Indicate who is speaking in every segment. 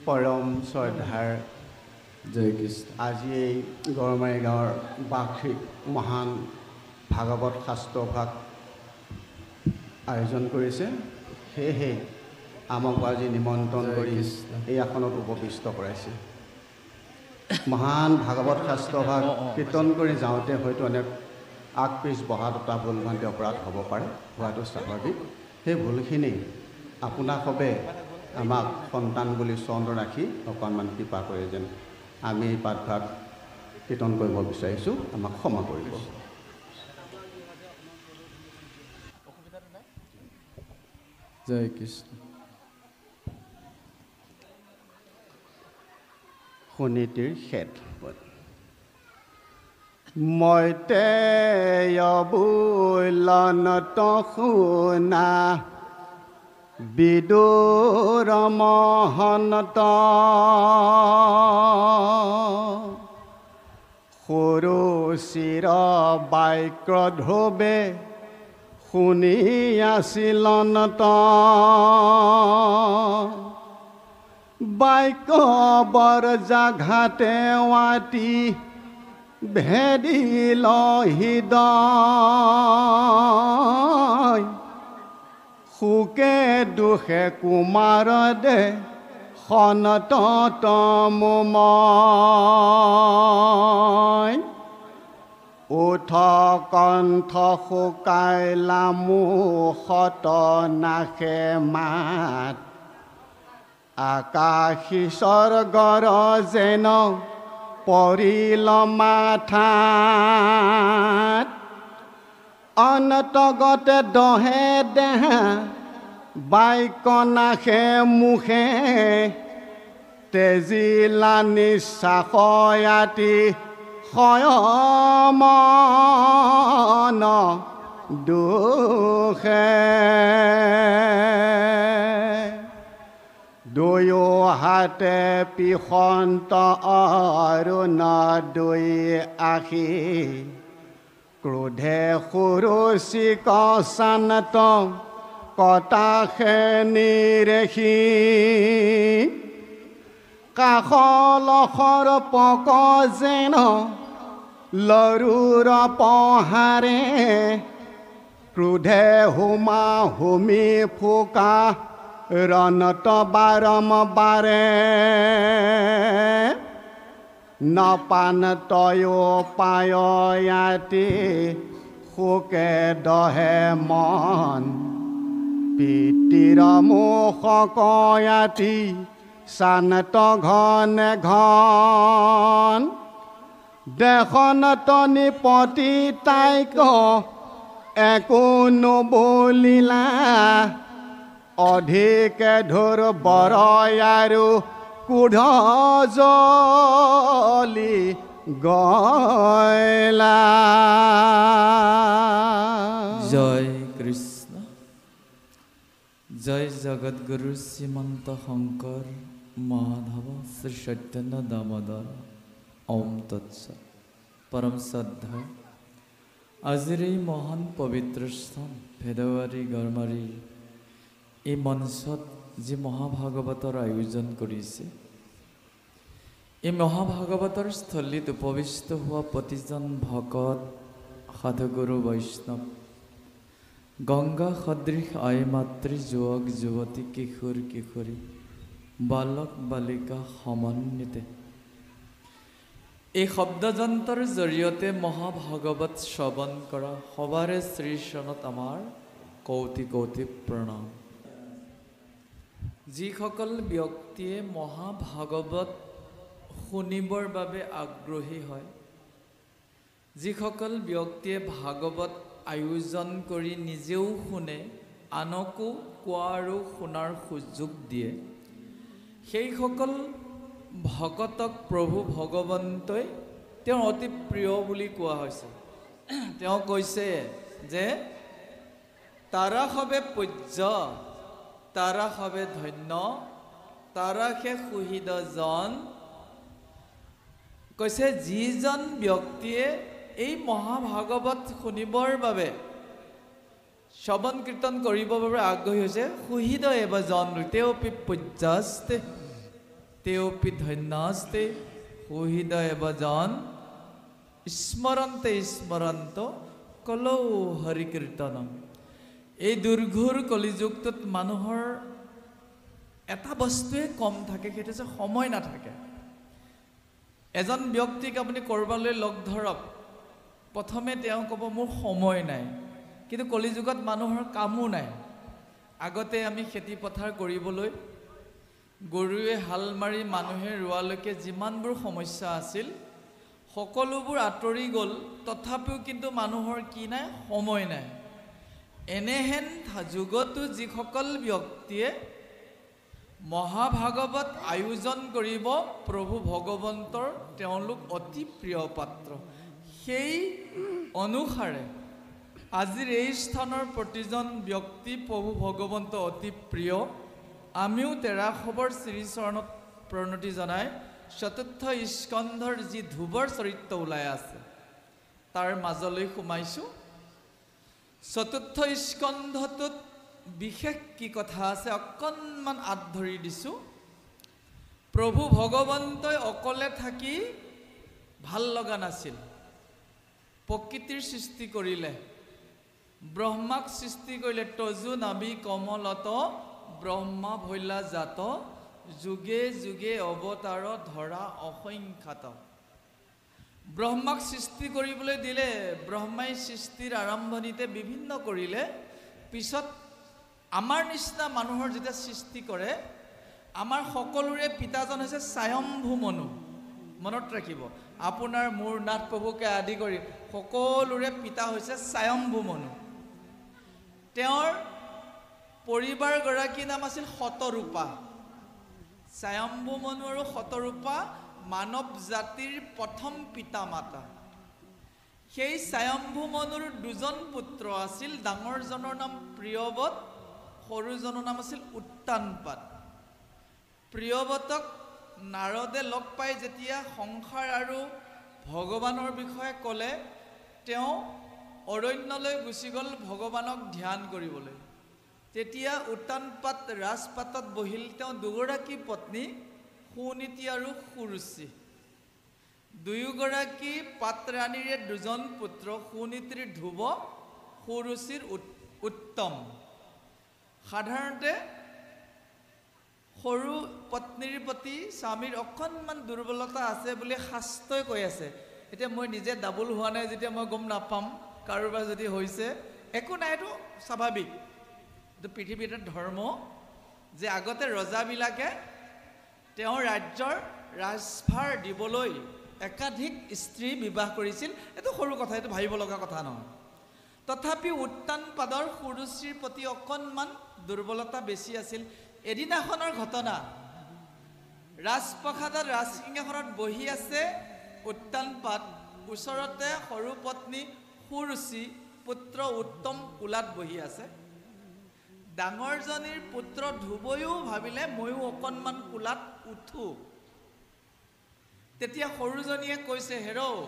Speaker 1: পৰম শ্ৰদ্ধাৰ
Speaker 2: জয় কৃষ্ণ।
Speaker 1: আজি এই গড়মাৰী গাঁৱৰ বাৰ্ষিক মহান ভাগৱত শাস্ত্ৰভাগ আয়োজন কৰিছে, সেয়েহে আমাক আজি নিমন্ত্ৰণ কৰি এই আসনত উপবিষ্ট কৰাইছে। মহান ভাগৱত শাস্ত্ৰভাগ কীৰ্তন কৰি যাওঁতে হয়তো অনেক আগ পিছ বহা দুটা ভুল ভ্ৰান্তি অপৰাধ হ'ব পাৰে, হোৱাটো স্বাভাৱিক। সেই ভুলখিনি আপোনাসবে আমাক সন্তান বুলি চন্দ্ৰ ৰাখি অকণমান কৃপা কৰি যেন আমি এই পাঠভাগ কীৰ্তন কৰিব বিচাৰিছোঁ, আমাক ক্ষমা কৰিব।
Speaker 2: জয় কৃষ্ণ।
Speaker 1: সুনীতিৰ খেদ মই বুলনত শুনা বিদুৰ মহন্ত সৰু চিৰ বাক্যধ্ৰুৱে শুনি আছিলনত বাক্য বৰ জাঘাতে ৱাতি ভেদিল হৃদয় সুকে দুখে কুমাৰ দে সনত তমুময় উঠ কণ্ঠ শুকাইলা মুখত নাখে মাত আকাশী স্বৰ্গৰ যেন পৰিল মাথাত অনতগতে দহে দেহা বাক্য নাখে মুখে তেজিলা নিশ্বাসয়াতি মন দুখে দুয়ো হাতে পিসন্ত অৰুণ দুই আখি ক্ৰোধে সুৰুচি কচানত কটাশে নিৰেখি কাষলখৰ পক যেন লৰুৰ পহাৰে ক্ৰোধে হুমা হুমি ফুকা ৰণত বাৰম্বাৰে নপান তয়ো পায়য়াতি শোকে দহে মন পিতৃৰ মুখ কয়াতি চানত ঘন ঘন দেশনত নিপতি তাইক একো নবলিলা অধিকে ধৰ বৰয় আৰু কুঢ় জলি গয়লা।
Speaker 2: জয় কৃষ্ণ। জয় জগতগুৰু শ্ৰীমন্ত শংকৰ মাধৱ শ্ৰী চৈতন্য দামোদৰ ওম তৎসৎ। পৰম শ্ৰদ্ধা আজিৰ এই মহান পবিত্ৰ স্থান ভেদাৱাৰী গড়মাৰী এই মঞ্চত যি মহাভাগৱতৰ আয়োজন কৰিছে, এই মহাভাগৱতৰ স্থলীত উপবিষ্ট হোৱা প্ৰতিজন ভকত সাধুগুৰু বৈষ্ণৱ গংগা সদৃশ আই মাতৃ যুৱক যুৱতী কিশোৰ কিশোৰী বালক বালিকা সমন্বিতে এই শব্দযন্ত্ৰৰ জৰিয়তে মহাভাগৱত শ্ৰৱণ কৰা সবাৰে শ্ৰীচৰণত আমাৰ কৌটি কৌটি প্ৰণাম। যিসকল ব্যক্তিয়ে মহাভাগৱত শুনিবৰ বাবে আগ্ৰহী হয়, যিসকল ব্যক্তিয়ে ভাগৱত আয়োজন কৰি নিজেও শুনে, আনকো কোৱা আৰু শুনাৰ সুযোগ দিয়ে, সেইসকল ভকতক প্ৰভু ভগৱন্তই তেওঁ অতি প্ৰিয় বুলি কোৱা হৈছে। তেওঁ কৈছে যে তাৰা সবে পূজ্য, তাৰা সবে ধন্য, তাৰাসে সুহৃদ জন। কৈছে যিজন ব্যক্তিয়ে এই মহাভাগৱত শুনিবৰ বাবে শ্ৰৱণ কীৰ্তন কৰিবৰ বাবে আগ্ৰহী হৈছে সুহৃদয় এব জন তেওপি পূজ্যাস্তে তেওপি ধন্যাস্তে সুহৃদয় এব জন স্মৰন্তে স্মৰন্ত কলৌ হৰি কীৰ্তনম। এই দুৰ্ঘোৰ কলিযুগটোত মানুহৰ এটা বস্তুৱে কম থাকে, সেইটো হৈছে সময় নাথাকে। এজন ব্যক্তিক আপুনি কৰবালৈ লগ ধৰক, প্ৰথমে তেওঁ ক'ব মোৰ সময় নাই। কিন্তু কলিযুগত মানুহৰ কামো নাই। আগতে আমি খেতি পথাৰ কৰিবলৈ গৰুৱে হাল মাৰি মানুহে ৰোৱালৈকে যিমানবোৰ সমস্যা আছিল সকলোবোৰ আঁতৰি গ'ল, তথাপিও কিন্তু মানুহৰ কি নাই, সময় নাই। এনেহেন যুগতো যিসকল ব্যক্তিয়ে মহাভাগৱত আয়োজন কৰিব প্ৰভু ভগৱন্তৰ তেওঁলোক অতি প্ৰিয় পাত্ৰ। সেই অনুসাৰে আজিৰ এই স্থানৰ প্ৰতিজন ব্যক্তি প্ৰভু ভগৱন্ত অতি প্ৰিয়। আমিও তেৰাসৱৰ শ্ৰীচৰণত প্ৰণতি জনাই চতুৰ্থ স্কন্ধৰ যি ধ্ৰুৱৰ চৰিত্ৰ ওলাই আছে তাৰ মাজলৈ সোমাইছোঁ। চতুৰ্থ স্কন্ধটোত বিশেষ কি কথা আছে অকণমান আঁত ধৰি দিছোঁ। প্ৰভু ভগৱন্তই অকলে থাকি ভাল লগা নাছিল। প্ৰকৃতিৰ সৃষ্টি কৰিলে, ব্ৰহ্মাক সৃষ্টি কৰিলে। তজু নাবি কমলত ব্ৰহ্মা ভৈলা জাত যুগে যুগে অৱতাৰ ধৰা অসংখ্যাত। ব্ৰহ্মাক সৃষ্টি কৰিবলৈ দিলে, ব্ৰহ্মাই সৃষ্টিৰ আৰম্ভণিতে বিভিন্ন কৰিলে। পিছত আমাৰ নিচিনা মানুহৰ যেতিয়া সৃষ্টি কৰে, আমাৰ সকলোৰে পিতাজন হৈছে স্বয়ম্ভু মনু। মনত ৰাখিব, আপোনাৰ মোৰ নাথ প্ৰভুকে আদি কৰি সকলোৰে পিতা হৈছে স্বয়ম্ভু মনু। তেওঁৰ পৰিবাৰগৰাকীৰ নাম আছিল শতৰূপা। স্বয়ম্ভু মনু আৰু শতৰূপা মানৱ জাতিৰ প্ৰথম পিতা মাতা। সেই স্বয়ম্ভু মনুৰ দুজন পুত্ৰ আছিল। ডাঙৰজনৰ নাম প্ৰিয়ৱত, সৰুজনৰ নাম আছিল উত্তানপাদ। প্ৰিয়ৱতক নাৰদে লগ পাই যেতিয়া সংসাৰ আৰু ভগৱানৰ বিষয়ে ক'লে, তেওঁ অৰণ্যলৈ গুচি গ'ল ভগৱানক ধ্যান কৰিবলৈ। তেতিয়া উত্তানপাদ ৰাজপাটত বহিল। তেওঁ দুগৰাকী পত্নী, সুনীতি আৰু সুৰুচি। দুয়োগৰাকী পাটৰাণীৰে দুজন পুত্ৰ, সুনীতিৰ ধ্ৰুৱ, সুৰুচিৰ উত্তম। সাধাৰণতে সৰু পত্নীৰ প্ৰতি স্বামীৰ অকণমান দুৰ্বলতা আছে বুলি শাস্ত্ৰই কৈ আছে। এতিয়া মই নিজে ডাবল হোৱা নাই যেতিয়া মই গম নাপাম, কাৰোবাৰ যদি হৈছে একো নাই, এইটো স্বাভাৱিক। এইটো পৃথিৱীৰ এটা ধৰ্ম যে আগতে ৰজাবিলাকে তেওঁৰ ৰাজ্যৰ ৰাজভাৰ দিবলৈ একাধিক স্ত্ৰী বিবাহ কৰিছিল। এইটো সৰু কথা, এইটো ভাবিব লগা কথা নহয়। তথাপি উত্তানপাদৰ সুৰুচিৰ প্ৰতি অকণমান দুৰ্বলতা বেছি আছিল। এদিনাখনৰ ঘটনা, ৰাজপ্ৰসাদত ৰাজসিংহাসনত বহি আছে উত্তানপাদ, ওচৰতে সৰু পত্নী সুৰুচি, পুত্ৰ উত্তম কোলাত বহি আছে। ডাঙৰজনীৰ পুত্ৰ ধ্ৰুৱয়ো ভাবিলে ময়ো অকণমান কোলাত উঠো। তেতিয়া সৰুজনীয়ে কৈছে, হেৰ'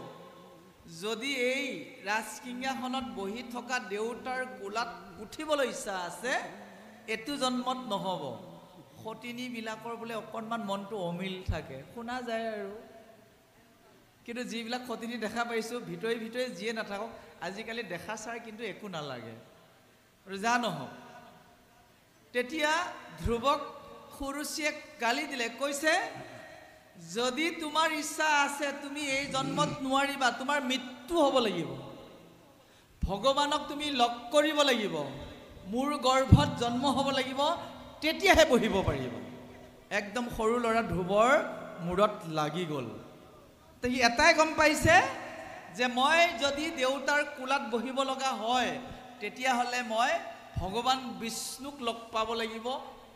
Speaker 2: যদি এই ৰাজসিংহাসনত বহি থকা দেউতাৰ কোলাত উঠিবলৈ ইচ্ছা আছে, এইটো জন্মত নহ'ব। সতিনীবিলাকৰ বোলে অকণমান মনটো অমিল থাকে, শুনা যায় আৰু। কিন্তু যিবিলাক সতিনী দেখা পাইছোঁ, ভিতৰি ভিতৰি যিয়ে নাথাকক, আজিকালি দেখা চাই কিন্তু একো নালাগে, যা নহওক। তেতিয়া ধ্ৰুৱক সুৰুচিয়ে গালি দিলে, কৈছে যদি তোমাৰ ইচ্ছা আছে তুমি এই জন্মত নোৱাৰিবা, তোমাৰ মৃত্যু হ'ব লাগিব। ভগৱানক তুমি লগ কৰিব লাগিব, মোৰ গৰ্ভত জন্ম হ'ব লাগিব, তেতিয়াহে বহিব পাৰিব। একদম সৰু ল'ৰা ধ্ৰুৱৰ মূৰত লাগি গ'ল। তো সি এটাই গম পাইছে যে মই যদি দেউতাৰ কোলাত বহিব লগা হয়, তেতিয়াহ'লে মই ভগৱান বিষ্ণুক লগ পাব লাগিব।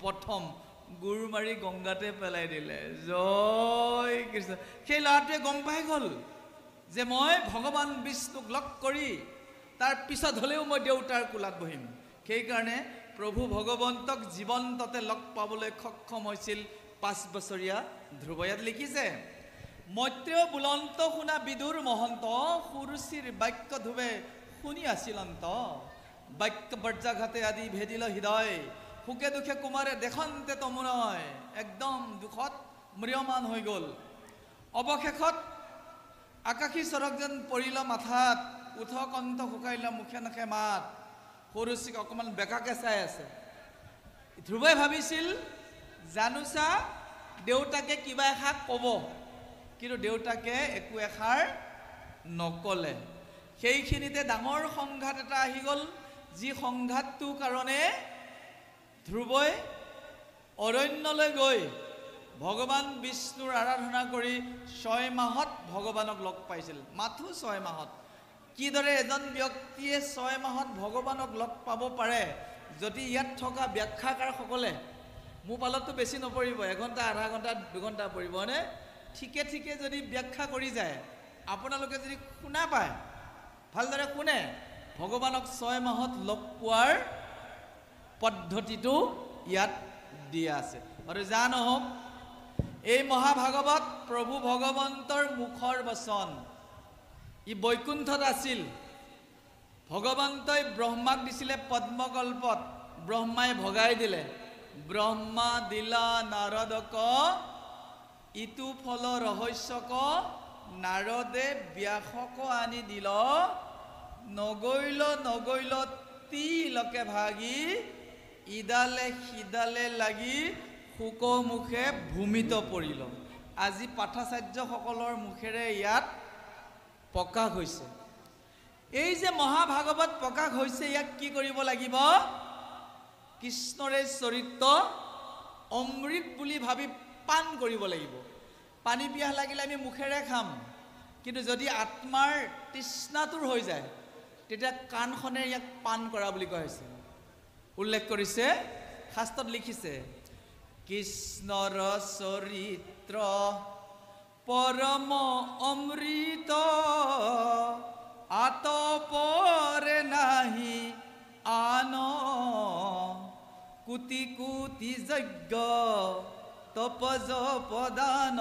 Speaker 2: প্ৰথম গুৰ মাৰি গংগাতে পেলাই দিলে। জয় কৃষ্ণ। সেই ল'ৰাটোৱে গম পাই গ'ল যে মই ভগৱান বিষ্ণুক লগ কৰি তাৰ পিছত হ'লেও মই দেউতাৰ কোলাত বহিম। সেইকাৰণে প্ৰভু ভগৱন্তক জীৱন্ততে লগ পাবলৈ সক্ষম হৈছিল 5 বছৰীয়া ধ্ৰুৱ। ইয়াত লিখিছে, মৈত্ৰেয় বুলন্ত শুনা বিদুৰ মহন্ত, সুৰুচিৰ বাক্য ধুৱে শুনি আছিল অন্ত। বাক্য বৰ্জাঘাতে আদি ভেদিল হৃদয় সুখে দুখে কুমাৰে দেখন্তে তমুনয় একদম দুখত ম্ৰিয়মান হৈ গ'ল অৱশেষত আকাশী চৰক যেন পৰিল মাথাত উঠ কণ্ঠ শুকাইল মুখে নাখে মাত সৰুচিক অকণমান বেকাকে চাই আছে ধ্ৰুৱে ভাবিছিল জানোচা দেউতাকে কিবা এষাৰ ক'ব কিন্তু দেউতাকে একো এষাৰ নকলে সেইখিনিতে ডাঙৰ সংঘাত এটা আহি গ'ল যি সংঘাতটোৰ কাৰণে ধ্ৰুৱই অৰণ্যলৈ গৈ ভগৱান বিষ্ণুৰ আৰাধনা কৰি 6 মাহত ভগৱানক লগ পাইছিল মাথো 6 মাহত কিদৰে এজন ব্যক্তিয়ে 6 মাহত ভগৱানক লগ পাব পাৰে যদি ইয়াত থকা ব্যাখ্যাকাৰসকলে মোৰ পালততো বেছি নপৰিব 1 ঘণ্টা আধা ঘণ্টা 2 ঘণ্টা পৰিব নে ঠিকে ঠিকে যদি ব্যাখ্যা কৰি যায় আপোনালোকে যদি শুনা পায় ভালদৰে শুনে ভগৱানক 6 মাহত লগ পোৱাৰ পদ্ধতিটো ইয়াত দিয়া আছে আৰু জান হওক এই মহাভাগৱত প্ৰভু ভগৱন্তৰ মুখৰ বচন ই বৈকুণ্ঠত আছিল ভগৱন্তই ব্ৰহ্মাক দিছিলে পদ্মকল্পত ব্ৰহ্মাই ভগাই দিলে ব্ৰহ্মা দিলা নাৰদক ইটো ফল ৰহস্যক নাৰদে ব্যাসক আনি দিল নগৈল তিলকে ভাগি ইডালে সিডালে লাগি শুকমুখে ভূমিত পৰিল আজি পাঠাচাৰ্যসকলৰ মুখেৰে ইয়াত প্ৰকাশ হৈছে এই যে মহাভাগৱত প্ৰকাশ হৈছে ইয়াক কি কৰিব লাগিব কৃষ্ণৰে চৰিত্ৰ অমৃত বুলি ভাবি পান কৰিব লাগিব পানী পিয়াহ লাগিলে আমি মুখেৰে খাম কিন্তু যদি আত্মাৰ তৃষ্ণাতুৰ হৈ যায় তেতিয়া কাণখনে ইয়াক পান কৰা বুলি কোৱা হৈছে উল্লেখ কৰিছে শাস্ত্ৰত লিখিছে কৃষ্ণৰ চৰিত্ৰ পৰম অমৃত আতপৰে নাহি আন কোটি কোটি যজ্ঞ তপজপদান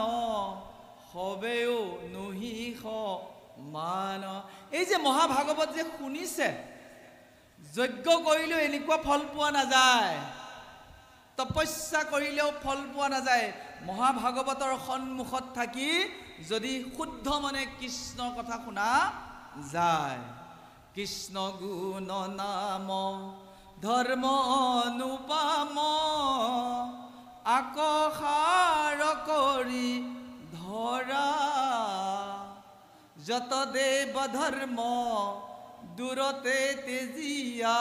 Speaker 2: হবেও নহিষ মান এই যে মহাভাগৱত যে শুনিছে যজ্ঞ কৰিলেও এনেকুৱা ফল পোৱা নাযায় তপস্যা কৰিলেও ফল পোৱা নাযায় মহাভাগৱতৰ সন্মুখত থাকি যদি শুদ্ধ মনে কৃষ্ণৰ কথা শুনা যায় কৃষ্ণ গুণ নাম ধৰ্ম অনুপম আকসাৰ কৰি ধৰা যত দেৱ ধৰ্ম দূৰতে তেজিয়া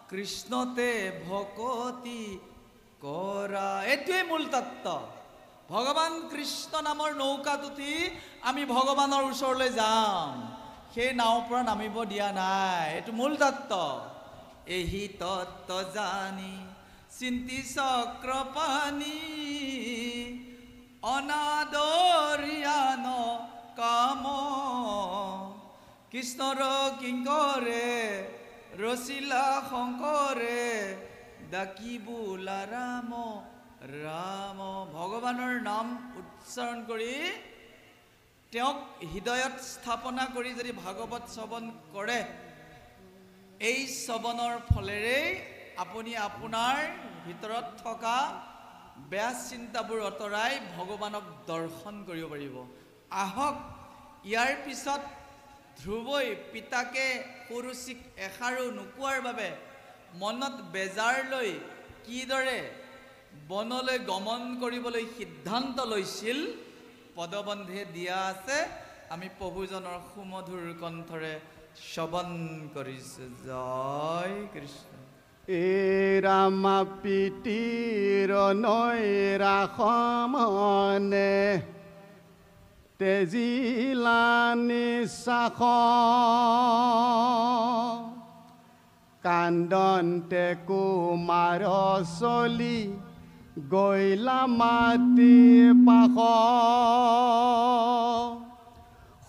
Speaker 2: কৃষ্ণতে ভকতি কৰা এটোৱে মূল তত্ত্ব ভগৱান কৃষ্ণ নামৰ নৌকাত উঠি আমি ভগৱানৰ ওচৰলৈ যাম সেই নাওৰ পৰা নামিব দিয়া নাই এইটো মূল তত্ত্ব এই তত্ত্ব জানি চিন্তি চক্ৰপাণী অনাদৰিয়ান কাম কৃষ্ণৰ কিংকৰে ৰচিলা শংকৰে ডাকি বোলা ৰাম ৰাম ভগৱানৰ নাম উচ্চাৰণ কৰি তেওঁক হৃদয়ত স্থাপনা কৰি যদি ভাগৱত শ্ৰৱণ কৰে এই শ্ৰৱণৰ ফলেৰে আপুনি আপোনাৰ ভিতৰত থকা বেয়া চিন্তাবোৰ অতৰাই ভগৱানক দৰ্শন কৰিব পাৰিব আহক ইয়াৰ পিছত ধ্ৰুৱই পিতাকে সৰুচিক এষাৰো নোকোৱাৰ বাবে মনত বেজাৰ লৈ কিদৰে বনলৈ গমন কৰিবলৈ সিদ্ধান্ত লৈছিল পদবন্ধে দিয়া আছে আমি প্ৰভুজনৰ সুমধুৰ কণ্ঠৰে শ্ৰৱণ কৰিছোঁ জয় কৃষ্ণ
Speaker 1: এ ৰামা পিতিৰ নৈৰা সমনে তেজিলা নিশ্বাস কান্দন্তে কুমাৰ চলি গৈলা মাটি পাখ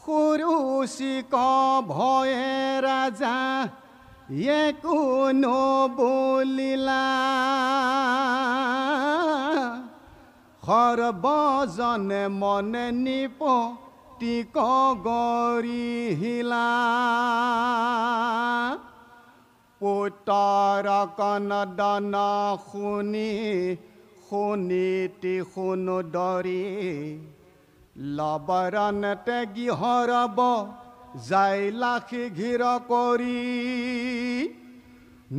Speaker 1: সৰুচিক ভয়ে ৰাজা একো নবলিলা সৰ্বজনে মনে নিপতিক গৰিহিলা পুত্ৰৰ কনদন শুনি শুনিতি সুন্দৰী লবৰণতে গৃহৰব যাই লাখি ঘিৰ কৰি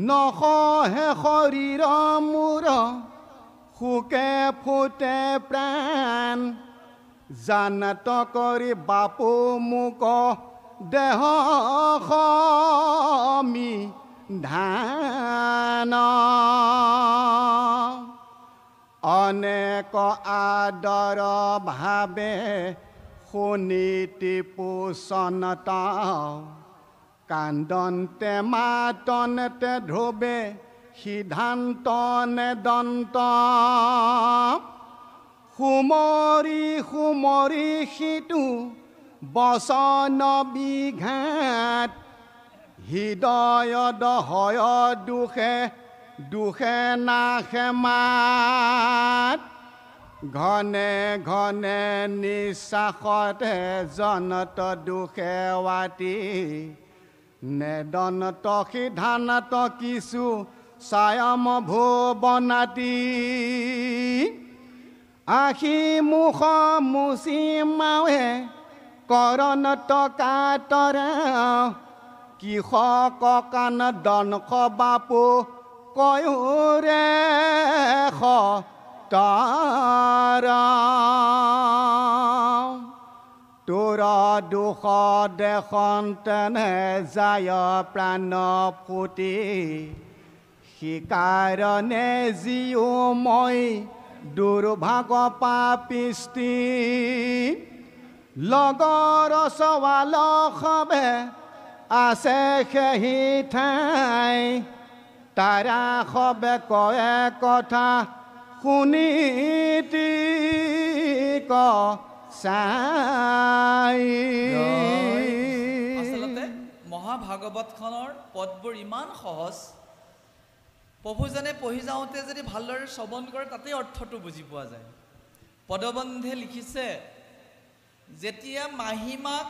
Speaker 1: নসহে শৰীৰ মূৰ শোকে ফুটে প্ৰাণ জানত কৰি বাপু মোক দেহ সমি ধান অনেক আদৰ ভাবে শুনিতি পোষণত কান্দন্তে মাতনতে ধ্ৰুৱে সিদ্ধান্ত নে দন্ত সুমৰি সুমৰি সিটো বচন বিঘাত হৃদয়ত হয় দুখে দুখে নাখে মাত ঘনে ঘনে নিশ্বাসতে জনত দুখে ৱাতি নেদনত সিদ্ধান্ত কিছু স্বয়ং ভুৱনাতি আখি মুখ মুচি মাৱে কৰণত কাতৰা কৃষক কাণ দনক বাপু কয়োৰে তাৰা তোৰ দুখ দেখন তেনে যায় প্ৰাণ ফুটি সিকাৰণে জিও মই দুৰ্ভাগ পাপিষ্টি লগৰ সৱাল সবে আছে সেই ঠাই তাৰা সবে কয়ে কথা শুনিতি চাই
Speaker 2: আচলতে মহাভাগৱতখনৰ পদবোৰ ইমান সহজ প্ৰভুজনে পঢ়ি যাওঁতে যদি ভালদৰে শ্ৰৱণ কৰে তাতে অৰ্থটো বুজি পোৱা যায় পদবন্ধে লিখিছে যেতিয়া মাহীমাক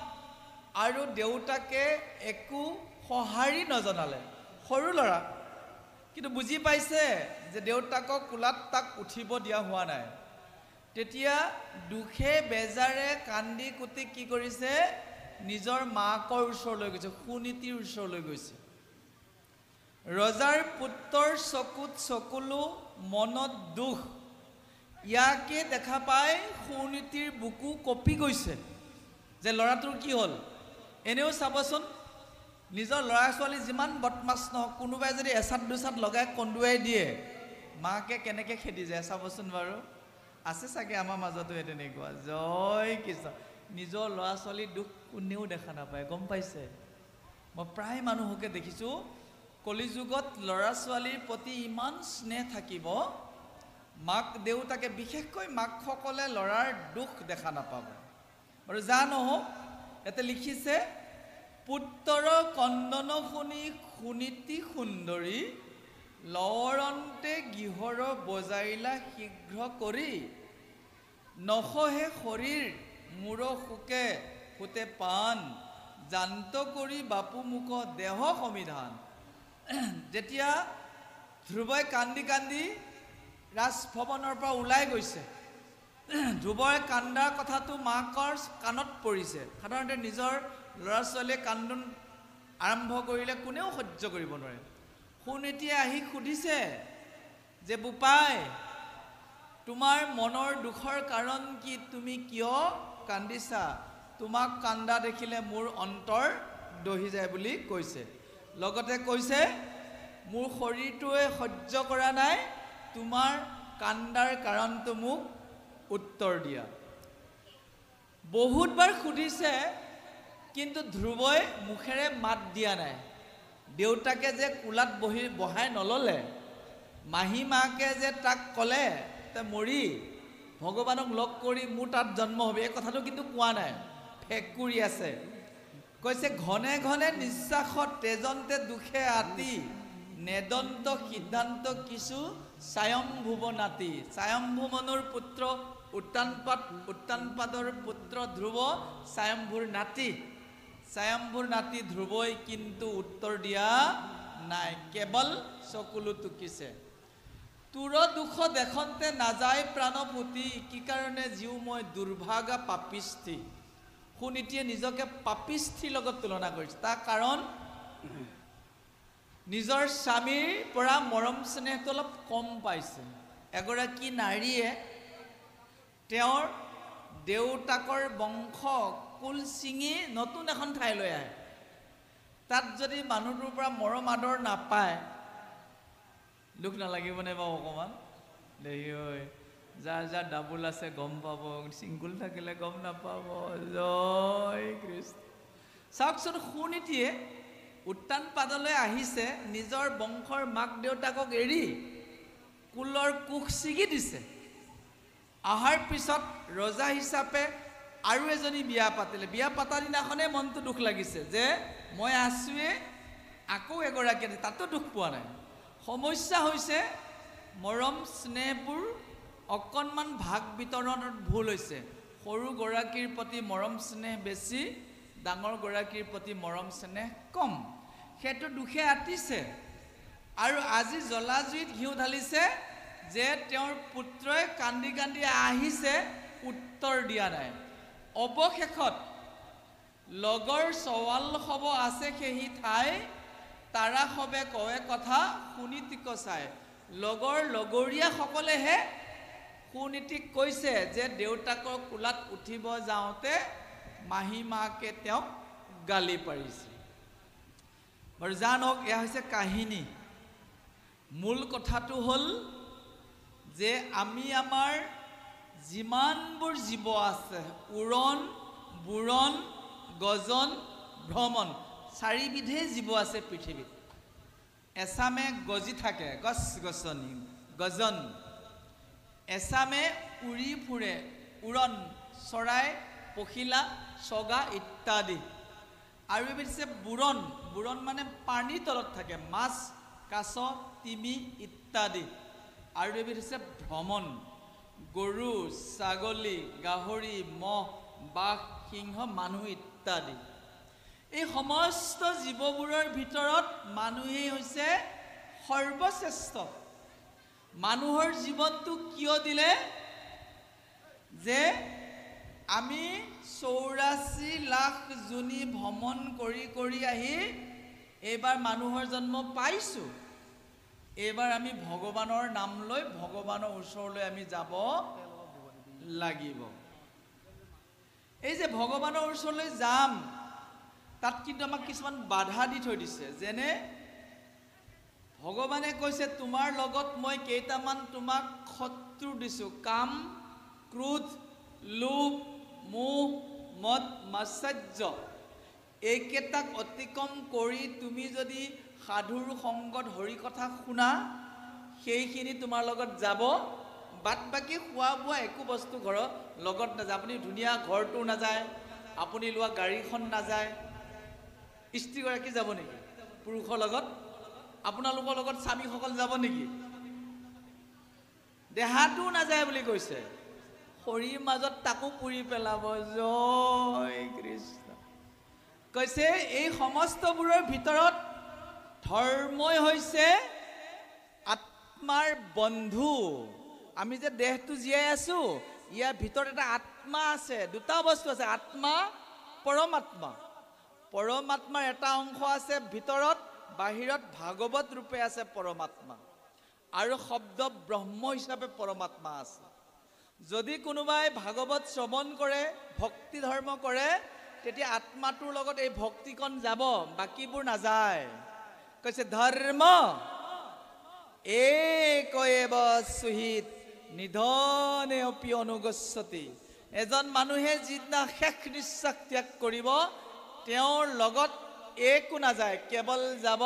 Speaker 2: আৰু দেউতাকে একো সঁহাৰি নজনালে সৰু ল'ৰা কিন্তু বুজি পাইছে যে দেউতাকক কোলাত তাক উঠিব দিয়া হোৱা নাই তেতিয়া দুখে বেজাৰে কান্দি কুটি কি কৰিছে নিজৰ মাকৰ ওচৰলৈ গৈছে সুনীতিৰ ওচৰলৈ গৈছে ৰজাৰ পুত্ৰৰ চকুত চকুলো মনত দুখ ইয়াকে দেখা পাই সুনীতিৰ বুকু কপি গৈছে যে ল'ৰাটোৰ কি হ'ল এনেও চাবচোন নিজৰ ল'ৰা ছোৱালী যিমান বদমাছ নহওক কোনোবাই যদি এচাত দুচাত লগাই কন্দুৱাই দিয়ে মাকে কেনেকৈ খেদি যায় চাবচোন বাৰু আছে চাগে আমাৰ মাজতো তেনেকুৱা জয় কৃষ্ণ নিজৰ ল'ৰা ছোৱালীৰ দুখ কোনেও দেখা নাপায় গম পাইছে মই প্ৰায় মানুহকে দেখিছোঁ কলিযুগত ল'ৰা ছোৱালীৰ প্ৰতি ইমান স্নেহ থাকিব মাক দেউতাকে বিশেষকৈ মাকসকলে ল'ৰাৰ দুখ দেখা নাপাব বাৰু যা নহওক ইয়াতে লিখিছে পুত্ৰৰ কন্দন শুনি সুনীতি সুন্দৰী লৱৰণতে গৃহৰ বজাইলা শীঘ্ৰ কৰি নসহে শৰীৰ মূৰ শোকে ফুটে পাণ জান্ত কৰি বাপু মুখ দেহ সমিধান যেতিয়া ধ্ৰুৱই কান্দি কান্দি ৰাজভৱনৰ পৰা ওলাই গৈছে ধ্ৰুৱই কান্দাৰ কথাটো মাকৰ কাণত পৰিছে সাধাৰণতে নিজৰ ল'ৰা ছোৱালীয়ে কান্দোন আৰম্ভ কৰিলে কোনেও সহ্য কৰিব নোৱাৰে সুনীতিয়ে আহি সুধিছে যে বোপাই তোমাৰ মনৰ দুখৰ কাৰণ কি তুমি কিয় কান্দিছা তোমাক কান্দা দেখিলে মোৰ অন্তৰ দহি যায় বুলি কৈছে লগতে কৈছে মোৰ শৰীৰটোৱে সহ্য কৰা নাই তোমাৰ কান্দাৰ কাৰণটো মোক উত্তৰ দিয়া বহুতবাৰ সুধিছে কিন্তু ধ্ৰুৱই মুখেৰে মাত দিয়া নাই দেউতাকে যে কোলাত বহাই নললে মাহী মাকে যে তাক ক'লে তে মৰি ভগৱানক লগ কৰি মোৰ তাত জন্ম হবে এই কথাটো কিন্তু কোৱা নাই ফেকুৰি আছে কৈছে ঘনে ঘনে নিশ্বাসত তেজন্তে দুখে আতি নেদন্ত সিদ্ধান্ত কিছু স্বয়ম্ভুৱ নাতি স্বয়ম্ভুমনুৰ পুত্ৰ উত্তানপাদৰ পুত্ৰ ধ্ৰুৱ স্বয়ম্ভুৰ নাতি ধ্ৰুৱই কিন্তু উত্তৰ দিয়া নাই, কেৱল চকুলো টুকিছে। তোৰ দুখ দেখন্তে নাযায় প্ৰাণপুতি, কি কাৰণে জীও মই দুৰ্ভাগা পাপিষ্ঠি। সুনীতিয়ে নিজকে পাপিষ্ঠিৰ লগত তুলনা কৰিছে। তাৰ কাৰণ নিজৰ স্বামীৰ পৰা মৰম স্নেহটো অলপ কম পাইছে। এগৰাকী নাৰীয়ে তেওঁৰ দেউতাকৰ বংশ কুল ছিঙি নতুন এখন ঠাইলৈ আহে। তাত যদি মানুহটোৰ পৰা মৰম আদৰ নাপায়, দুখ নালাগিবনে বাৰু অকণমান? দেহি ঐ, যাৰ যাৰ ডাবুল আছে গম পাব, ছিংগুল থাকিলে গম নাপাব। জয় কৃষ্ণ। চাওকচোন, সুনীতিয়ে উত্তান পাদলৈ আহিছে, নিজৰ বংশৰ মাক দেউতাকক এৰি কুলৰ কোষ ছিগি দিছে। অহাৰ পিছত ৰজা হিচাপে আৰু এজনী বিয়া পাতিলে। বিয়া পতাৰ দিনাখনেই মনটো দুখ লাগিছে যে মই আছোঁৱে, আকৌ এগৰাকী, তাতো দুখ পোৱা নাই। সমস্যা হৈছে মৰম স্নেহবোৰ অকণমান ভাগ বিতৰণত ভুল হৈছে। সৰুগৰাকীৰ প্ৰতি মৰম স্নেহ বেছি, ডাঙৰগৰাকীৰ প্ৰতি মৰম স্নেহ কম। সেইটো দুখে আতিছে। আৰু আজি জ্বলাজুইত ঘিউ ঢালিছে যে তেওঁৰ পুত্ৰই কান্দি কান্দি আহিছে, উত্তৰ দিয়া নাই। অৱশেষত লগৰ চৱাল হব আছে সেই ঠাই, তাৰা সবে কৱে কথা সুনীতিক চাই। লগৰ লগৰীয়াসকলেহে সুনীতিক কৈছে যে দেউতাকৰ কোলাত উঠিব যাওঁতে মাহী মাকে তেওঁক গালি পাৰিছে। বাৰু জানক, এয়া হৈছে কাহিনী। মূল কথাটো হ'ল যে আমি আমাৰ যিমানবোৰ জীৱ আছে, উৰণ, বুৰণ, গজন, ভ্ৰমণ, চাৰিবিধেই জীৱ আছে পৃথিৱীত। এচামে গজি থাকে, গছ গছনি, গজন। এচামে উৰি ফুৰে, উৰণ, চৰাই, পখিলা, চগা ইত্যাদি। আৰু এবিধ হৈছে বুৰণ। বুৰণ মানে পানীৰ তলত থাকে, মাছ, কাছ, তিমি ইত্যাদি। আৰু এবিধ হৈছে ভ্ৰমণ। গৰু, ছাগলী, গাহৰি, মহ, বাঘ, সিংহ, মানুহ ইত্যাদি। এই সমস্ত জীৱবোৰৰ ভিতৰত মানুহেই হৈছে সৰ্বশ্ৰেষ্ঠ। মানুহৰ জীৱনটো কিয় দিলে? যে আমি 84 লাখ জনী ভ্ৰমণ কৰি কৰি আহি এইবাৰ মানুহৰ জন্ম পাইছোঁ। এইবাৰ আমি ভগৱানৰ নাম লৈ ভগৱানৰ ওচৰলৈ আমি যাব লাগিব। এই যে ভগৱানৰ ওচৰলৈ যাম, তাত কিন্তু আমাক কিছুমান বাধা দি থৈ দিছে। যেনে ভগৱানে কৈছে, তোমাৰ লগত মই কেইটামান তোমাক শত্ৰু দিছোঁ। কাম, ক্ৰোধ, লোভ, মোহ, মদ, মাৎসৰ্য। এইকেইটাক অতিক্ৰম কৰি তুমি যদি সাধুৰ সংগত হৰি কথা শুনা, সেইখিনি তোমাৰ লগত যাব। বাদ বাকী খোৱা বোৱা একো বস্তু ঘৰৰ লগত নাযায়। আপুনি ধুনীয়া ঘৰটো নাযায়, আপুনি লোৱা গাড়ীখন নাযায়। স্ত্ৰীগৰাকী যাব নেকি পুৰুষৰ লগত? আপোনালোকৰ লগত স্বামীসকল যাব নেকি? দেহাটোও নাযায় বুলি কৈছে। শৰীৰ মাজত তাকো পুৰি পেলাব। জয় কৃষ্ণ। কৈছে এই সমস্তবোৰৰ ভিতৰত ধৰ্মই হৈছে আত্মাৰ বন্ধু। আমি যে দেহটো জীয়াই আছো, ইয়াৰ ভিতৰত এটা আত্মা আছে। দুটা বস্তু আছে, আত্মা, পৰমাত্মা। পৰমাত্মাৰ এটা অংশ আছে ভিতৰত, বাহিৰত ভাগৱত ৰূপে আছে পৰমাত্মা। আৰু শব্দ ব্ৰহ্ম হিচাপে পৰমাত্মা আছে। যদি কোনোবাই ভাগৱত শ্ৰৱণ কৰে, ভক্তি ধৰ্ম কৰে, তেতিয়া আত্মাটোৰ লগত এই ভক্তিকণ যাব, বাকীবোৰ নাযায়। কৈছে ধৰ্ম একৈব সুহিত নিধনে অপি অনুগচ্ছতি। এজন মানুহে যিদিনা শেষ নিশ্বাস ত্যাগ কৰিব, তেওঁৰ লগত একো নাযায়, কেৱল যাব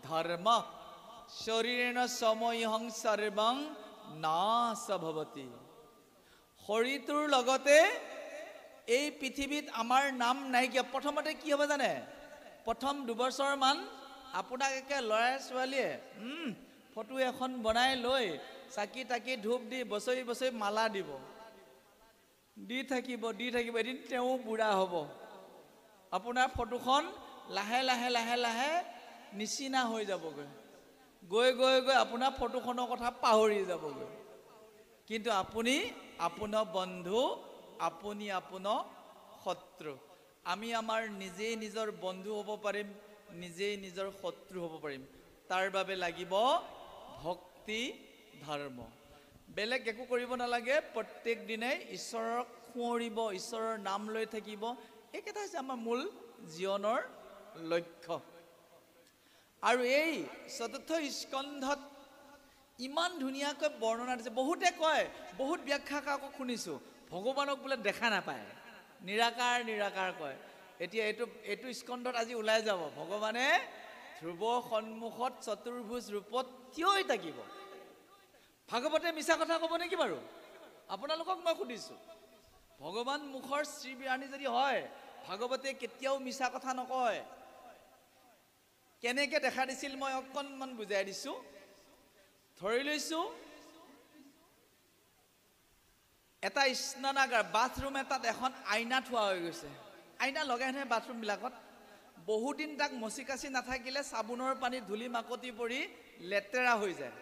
Speaker 2: ধৰ্ম। শৰীৰেণ সময়ং সৰ্বং নাশ ভৱতি। শৰীৰটোৰ লগতে এই পৃথিৱীত আমাৰ নাম নাইকিয়া। প্ৰথমতে কি হ'ব জানে? প্ৰথম 2 বছৰমান আপোনাক একে ল'ৰা ছোৱালীয়ে ফটো এখন বনাই লৈ চাকি তাকি ধূপ দি বছৰি বছৰি মালা দিব, দি থাকিব। এদিন তেওঁ বুঢ়া হ'ব। আপোনাৰ ফটোখন লাহে লাহে লাহে লাহে নিচিনা হৈ যাবগৈ গৈ গৈ গৈ আপোনাৰ ফটোখনৰ কথা পাহৰি যাবগৈ কিন্তু আপুনি আপোনাৰ বন্ধু আপুনি আপোনাৰ শত্ৰু আমি আমাৰ নিজেই নিজৰ বন্ধু হ'ব পাৰিম নিজেই নিজৰ শত্ৰু হ'ব পাৰিম তাৰ বাবে লাগিব ভক্তি ধৰ্ম বেলেগ একো কৰিব নালাগে প্ৰত্যেক দিনাই ঈশ্বৰক সুঁৱৰিব ঈশ্বৰৰ নাম লৈ থাকিব এইকেইটা হৈছে আমাৰ মূল জীৱনৰ লক্ষ্য আৰু এই চতুৰ্থ স্কন্ধত ইমান ধুনীয়াকৈ বৰ্ণনা দিছে বহুতে কয় বহুত ব্যাখ্যাকাৰক শুনিছোঁ ভগৱানক বোলে দেখা নাপায় নিৰাকাৰ নিৰাকাৰ কয় এতিয়া এইটো স্কন্ধত আজি ওলাই যাব ভগৱানে ধ্ৰুৱ সন্মুখত চতুৰ্ভুজ ৰূপত থিয় হৈ থাকিব ভাগৱতে মিছা কথা ক'ব নেকি বাৰু আপোনালোকক মই সুধিছোঁ ভগৱান মুখৰ শ্ৰীবিৰাণী যদি হয় ভাগৱতে কেতিয়াও মিছা কথা নকয় কেনেকৈ দেখা দিছিল মই অকণমান বুজাই দিছোঁ ধৰি লৈছোঁ এটা স্নানাগাৰ বাথৰুম এটাত এখন আইনা থোৱা হৈ গৈছে আইনা লগাই নহয় বাথৰুমবিলাকত বহুদিন তাক মচি কাচি নাথাকিলে চাবোনৰ পানীত ধূলি মাকতি পৰি লেতেৰা হৈ যায়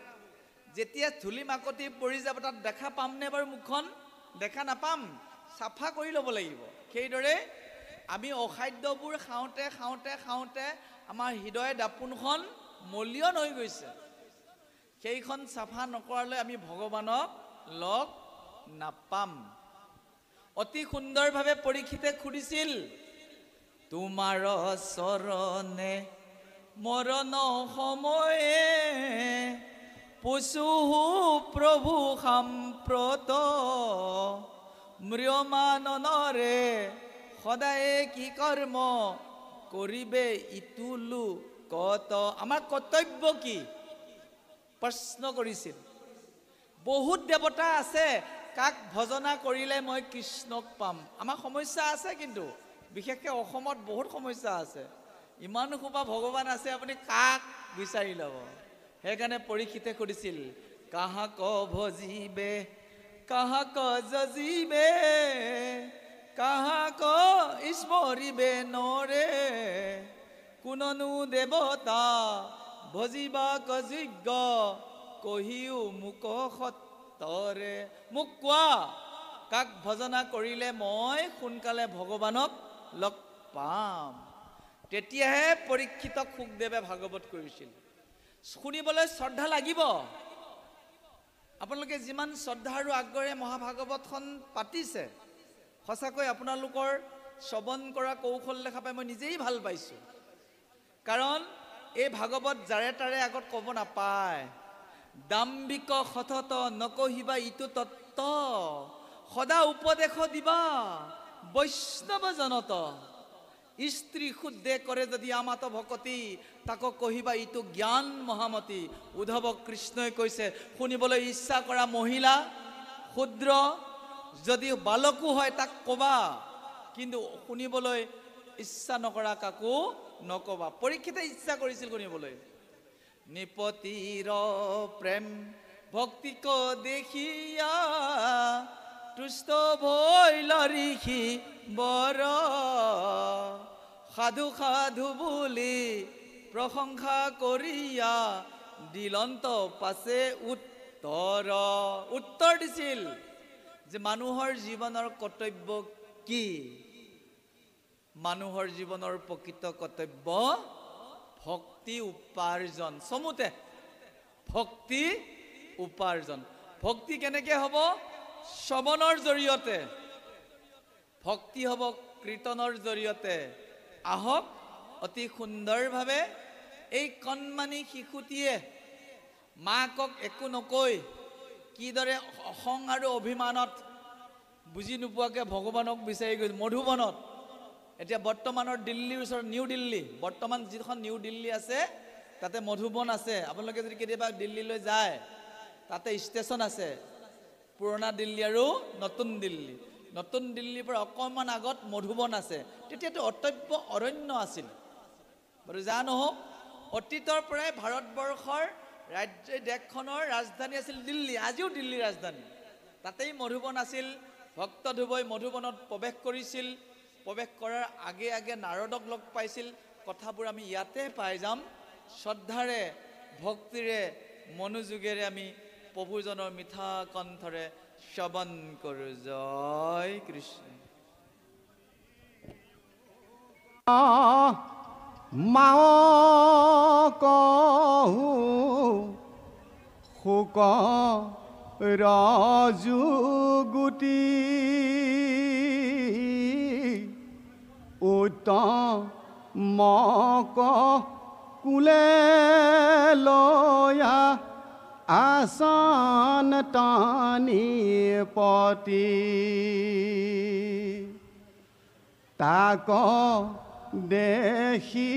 Speaker 2: যেতিয়া ধূলি মাকতি পৰি যাব তাত দেখা পামনে বাৰু মুখখন দেখা নাপাম চাফা কৰি ল'ব লাগিব সেইদৰে আমি অখাদ্যবোৰ খাওঁতে খাওঁতে খাওঁতে আমাৰ হৃদয় দাপোনখন মলিয়ন হৈ গৈছে সেইখন চাফা নকৰালৈ আমি ভগৱানক লগ নাপাম অতি সুন্দৰভাৱে পৰীক্ষিতে সুধিছিল তোমাৰ চৰণে মৰণ সময়ে পুছুহু প্ৰভু সাম্প্ৰত ম্ৰিয়মাননৰে সদায়ে কি কৰ্ম কৰিবে ইতুলু কত আমাৰ কৰ্তব্য কি প্ৰশ্ন কৰিছিল বহুত দেৱতা আছে কাক ভজনা কৰিলে মই কৃষ্ণক পাম আমাৰ সমস্যা আছে কিন্তু বিশেষকৈ অসমত বহুত সমস্যা আছে ইমান সোপা ভগৱান আছে আপুনি কাক বিচাৰি ল'ব সেইকাৰণে পৰীক্ষিতে সুধিছিল কাহাক ভজিবে কাহাক যজিবে কাহাক স্মৰিবে নৰে কোননো দেৱতা ভজিবাক যোগ্য কহিও মোক সত্তৰে মোক কোৱা কাক ভজনা কৰিলে মই সোনকালে ভগৱানক লগ পাম তেতিয়াহে পৰীক্ষিতক সুখদেৱে ভাগৱত কৰিছিল শুনিবলৈ শ্ৰদ্ধা লাগিব আপোনালোকে যিমান শ্ৰদ্ধা আৰু আগ্ৰহেৰে মহাভাগৱতখন পাতিছে সঁচাকৈ আপোনালোকৰ শ্ৰৱণ কৰা কৌশল দেখা পাই মই নিজেই ভাল পাইছোঁ কাৰণ এই ভাগৱত যাৰে তাৰে আগত ক'ব নাপায় দাম্বিক সতত নকহিবা ইটো তত্ত্ব সদা উপদেশ দিবা বৈষ্ণৱ জনত স্ত্ৰী শুদ্ধে কৰে যদি আমাত ভকতি তাক কহিবা ইটো জ্ঞান মহামতি উদ্ধৱ কৃষ্ণই কৈছে শুনিবলৈ ইচ্ছা কৰা মহিলা ক্ষুদ্ৰ যদি বালকো হয় তাক ক'বা কিন্তু শুনিবলৈ ইচ্ছা নকৰা কাকো নকবা পৰীক্ষিতে ইচ্ছা কৰিছিল শুনিবলৈ নিপতিৰ প্ৰেম ভক্তিক দেখিয়া তুষ্ট ভৈল ঋষি বৰ সাধু সাধু বুলি প্ৰশংসা কৰিয়া দিলন্ত পাছে উত্তৰ দিছিল যে মানুহৰ জীৱনৰ কৰ্তব্য কি মানুহৰ জীৱনৰ প্ৰকৃত কৰ্তব্য ভক্তি উপাৰ্জন চমুতে ভক্তি উপাৰ্জন ভক্তি কেনেকৈ হ'ব শ্ৰৱণৰ জৰিয়তে ভক্তি হ'ব কীৰ্তনৰ জৰিয়তে আহক অতি সুন্দৰভাৱে এই কণমানি শিশুটিয়ে মাকক একো নকৈ কিদৰে অহং আৰু অভিমানত বুজি নোপোৱাকৈ ভগৱানক বিচাৰি গৈছে মধুবনত এতিয়া বৰ্তমানৰ দিল্লীৰ ওচৰত নিউ দিল্লী বৰ্তমান যিখন নিউ দিল্লী আছে তাতে মধুবন আছে আপোনালোকে যদি কেতিয়াবা দিল্লীলৈ যায় তাতে ষ্টেচন আছে পুৰণা দিল্লী আৰু নতুন দিল্লীৰ পৰা অকণমান আগত মধুবন আছে তেতিয়াতো অটব্য অৰণ্য আছিল বাৰু যা নহওক অতীতৰ পৰাই ভাৰতবৰ্ষৰ দেশখনৰ ৰাজধানী আছিল দিল্লী আজিও দিল্লীৰ ৰাজধানী তাতেই মধুবন আছিল ভক্ত ধ্ৰুৱই মধুবনত প্ৰৱেশ কৰিছিল প্ৰৱেশ কৰাৰ আগে আগে নাৰদক লগ পাইছিল কথাবোৰ আমি ইয়াতে পাই যাম শ্ৰদ্ধাৰে ভক্তিৰে মনোযোগেৰে আমি প্ৰভুজনৰ মিঠা কণ্ঠৰে শ্ৰৱণ কৰোঁ। জয় কৃষ্ণ।
Speaker 1: কহু শোক ৰজুগুটি উত্তমক কুলে লয়া আসন টানি পতি তাক দেখি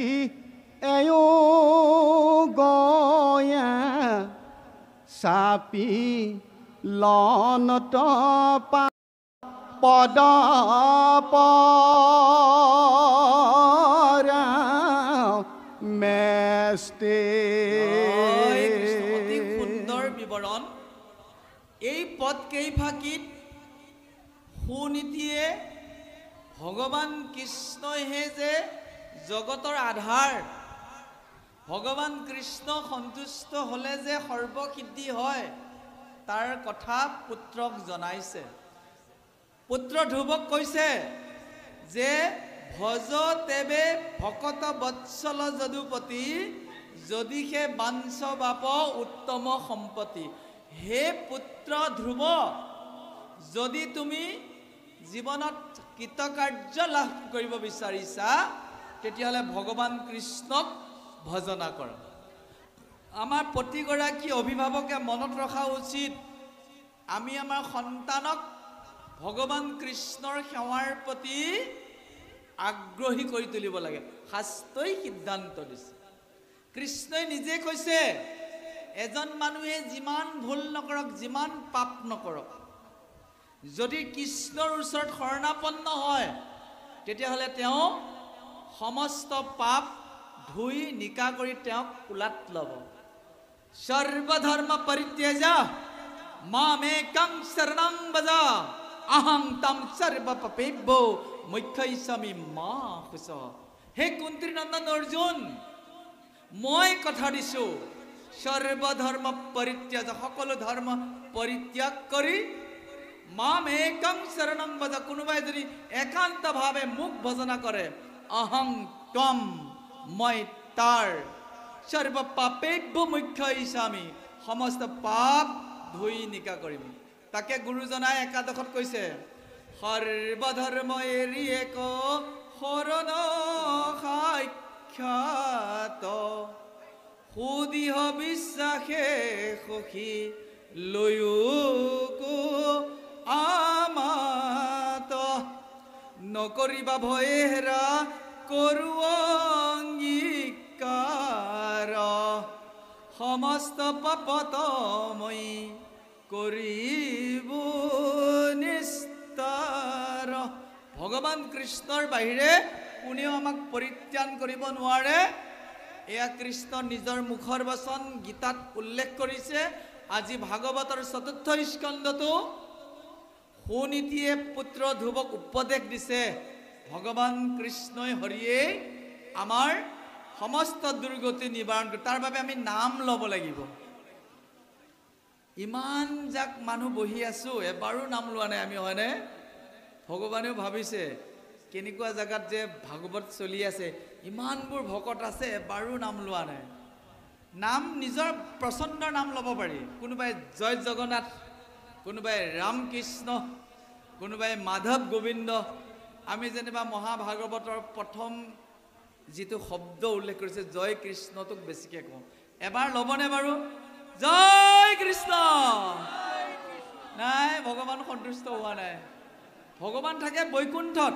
Speaker 1: এয়ো গয়া চাপি লনত পদ মেস্তে।
Speaker 2: অতি সুন্দৰ বিৱৰণ। এই পদ কেইফাঁকিত সুনীতিয়ে ভগৱান কৃষ্ণইহে যে জগতৰ আধাৰ, ভগৱান কৃষ্ণ সন্তুষ্ট হ'লে যে সৰ্বসিদ্ধি হয়, তাৰ কথা পুত্ৰক জনাইছে। পুত্ৰ ধ্ৰুৱক কৈছে যে ভজ তেবে ভকত বৎসল যদুপতি যদিহে বাঞ্ছ বাপ উত্তম সম্পত্তি। হে পুত্ৰ ধ্ৰুৱ, যদি তুমি জীৱনত কৃতকাৰ্য লাভ কৰিব বিচাৰিছা, তেতিয়াহ'লে ভগৱান কৃষ্ণক ভজনা কৰা। আমাৰ প্ৰতিগৰাকী অভিভাৱকে মনত ৰখা উচিত, আমি আমাৰ সন্তানক ভগৱান কৃষ্ণৰ সেৱাৰ প্ৰতি আগ্ৰহী কৰি তুলিব লাগে। শাস্ত্ৰই সিদ্ধান্ত দিছে। কৃষ্ণই নিজে কৈছে, এজন মানুহে যিমান ভুল নকৰক, যিমান পাপ নকৰক, যদি কৃষ্ণৰ ওচৰত শৰণাপন্ন হয়, তেতিয়াহ'লে তেওঁ সমস্ত পাপ ধুই নিকা কৰি তেওঁক কোলাত ল'ব। সৰ্বধৰ্ম পৰিত্যাজ্য মামেকং শৰণং ব্ৰজ অহং তম সৰ্ব পাপেভ্যো মোক্ষয়িষ্যামি মা শুচঃ। হে কুন্তীৰ নন্দন অৰ্জুন, মই কথা দিছোঁ, সৰ্বধৰ্ম পৰিত্যাজ্য, সকলো ধৰ্ম পৰিত্যাগ কৰি মামেকং শৰণং ব্ৰজ, কোনোবাই যদি একান্তভাৱে মোক ভজনা কৰে, অহং ত্বম, মই তাৰ, সৰ্ব পাপেভ্যো মোক্ষয়িষ্যামি, সমস্ত পাপ ধুই নিকা কৰিম। তাকে গুৰুজনাই একাদশত কৈছে, সৰ্বধৰ্ম এৰি এক শৰণ সাক্ষাৎ সুদিহ বিশ্বাসে সখী লৈকো আমাত নকৰিবা ভয়ে হেৰা কৰো অংগীকাৰ সমস্ত পাপত মই কৰিব নিস্তাৰ। ভগৱান কৃষ্ণৰ বাহিৰে কোনেও আমাক পৰিত্ৰাণ কৰিব নোৱাৰে। এয়া কৃষ্ণ নিজৰ মুখৰ বচন গীতাত উল্লেখ কৰিছে। আজি ভাগৱতৰ ৪ৰ্থ স্কন্ধতো সুনীতিয়ে পুত্ৰ ধ্ৰুৱক উপদেশ দিছে, ভগৱান কৃষ্ণই হৰিয়ে আমাৰ সমস্ত দুৰ্গতি নিবাৰণ কৰে। তাৰ বাবে আমি নাম ল'ব লাগিব। ইমান যাক মানুহ বহি আছো, এবাৰো নাম লোৱা নাই আমি, হয়নে? ভগৱানেও ভাবিছে কেনেকুৱা জেগাত যে ভাগৱত চলি আছে, ইমানবোৰ ভকত আছে, এবাৰো নাম লোৱা নাই। নাম নিজৰ পচন্দৰ নাম ল'ব পাৰি। কোনোবাই জয় জগন্নাথ, কোনোবাই ৰামকৃষ্ণ, কোনোবাই মাধৱ গোবিন্দ। আমি যেনিবা মহাভাগৱতৰ প্ৰথম যিটো শব্দ উল্লেখ কৰিছে জয় কৃষ্ণটোক বেছিকৈ কওঁ। এবাৰ ল'বনে বাৰু? জয় কৃষ্ণ। নাই, ভগৱান সন্তুষ্ট হোৱা নাই। ভগৱান থাকে বৈকুণ্ঠত।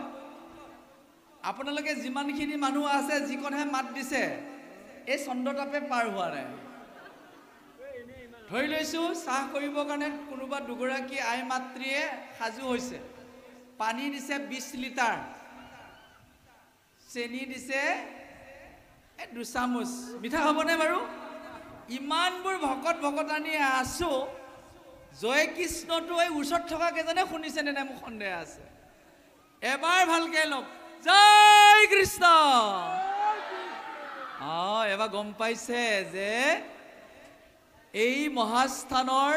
Speaker 2: আপোনালোকে যিমানখিনি মানুহ আছে, যিকণহে মাত দিছে, এই চন্দ্ৰতাপে পাৰ হোৱা নাই। ধৰি লৈছোঁ চাহ কৰিবৰ কাৰণে কোনোবা দুগৰাকী আই মাতৃয়ে সাজু হৈছে। পানী দিছে 20 লিটাৰ, চেনি দিছে 2 চামুচ। মিঠা হ'বনে বাৰু? ইমানবোৰ ভকত ভকতানী আছো, জয় কৃষ্ণটো এই ওচৰত থকা কেইজনে শুনিছেনে নাই মোৰ সন্দেহ আছে। এবাৰ ভালকে লওক, জয় কৃষ্ণ। এবাৰ গম পাইছে যে এই মহাস্থানৰ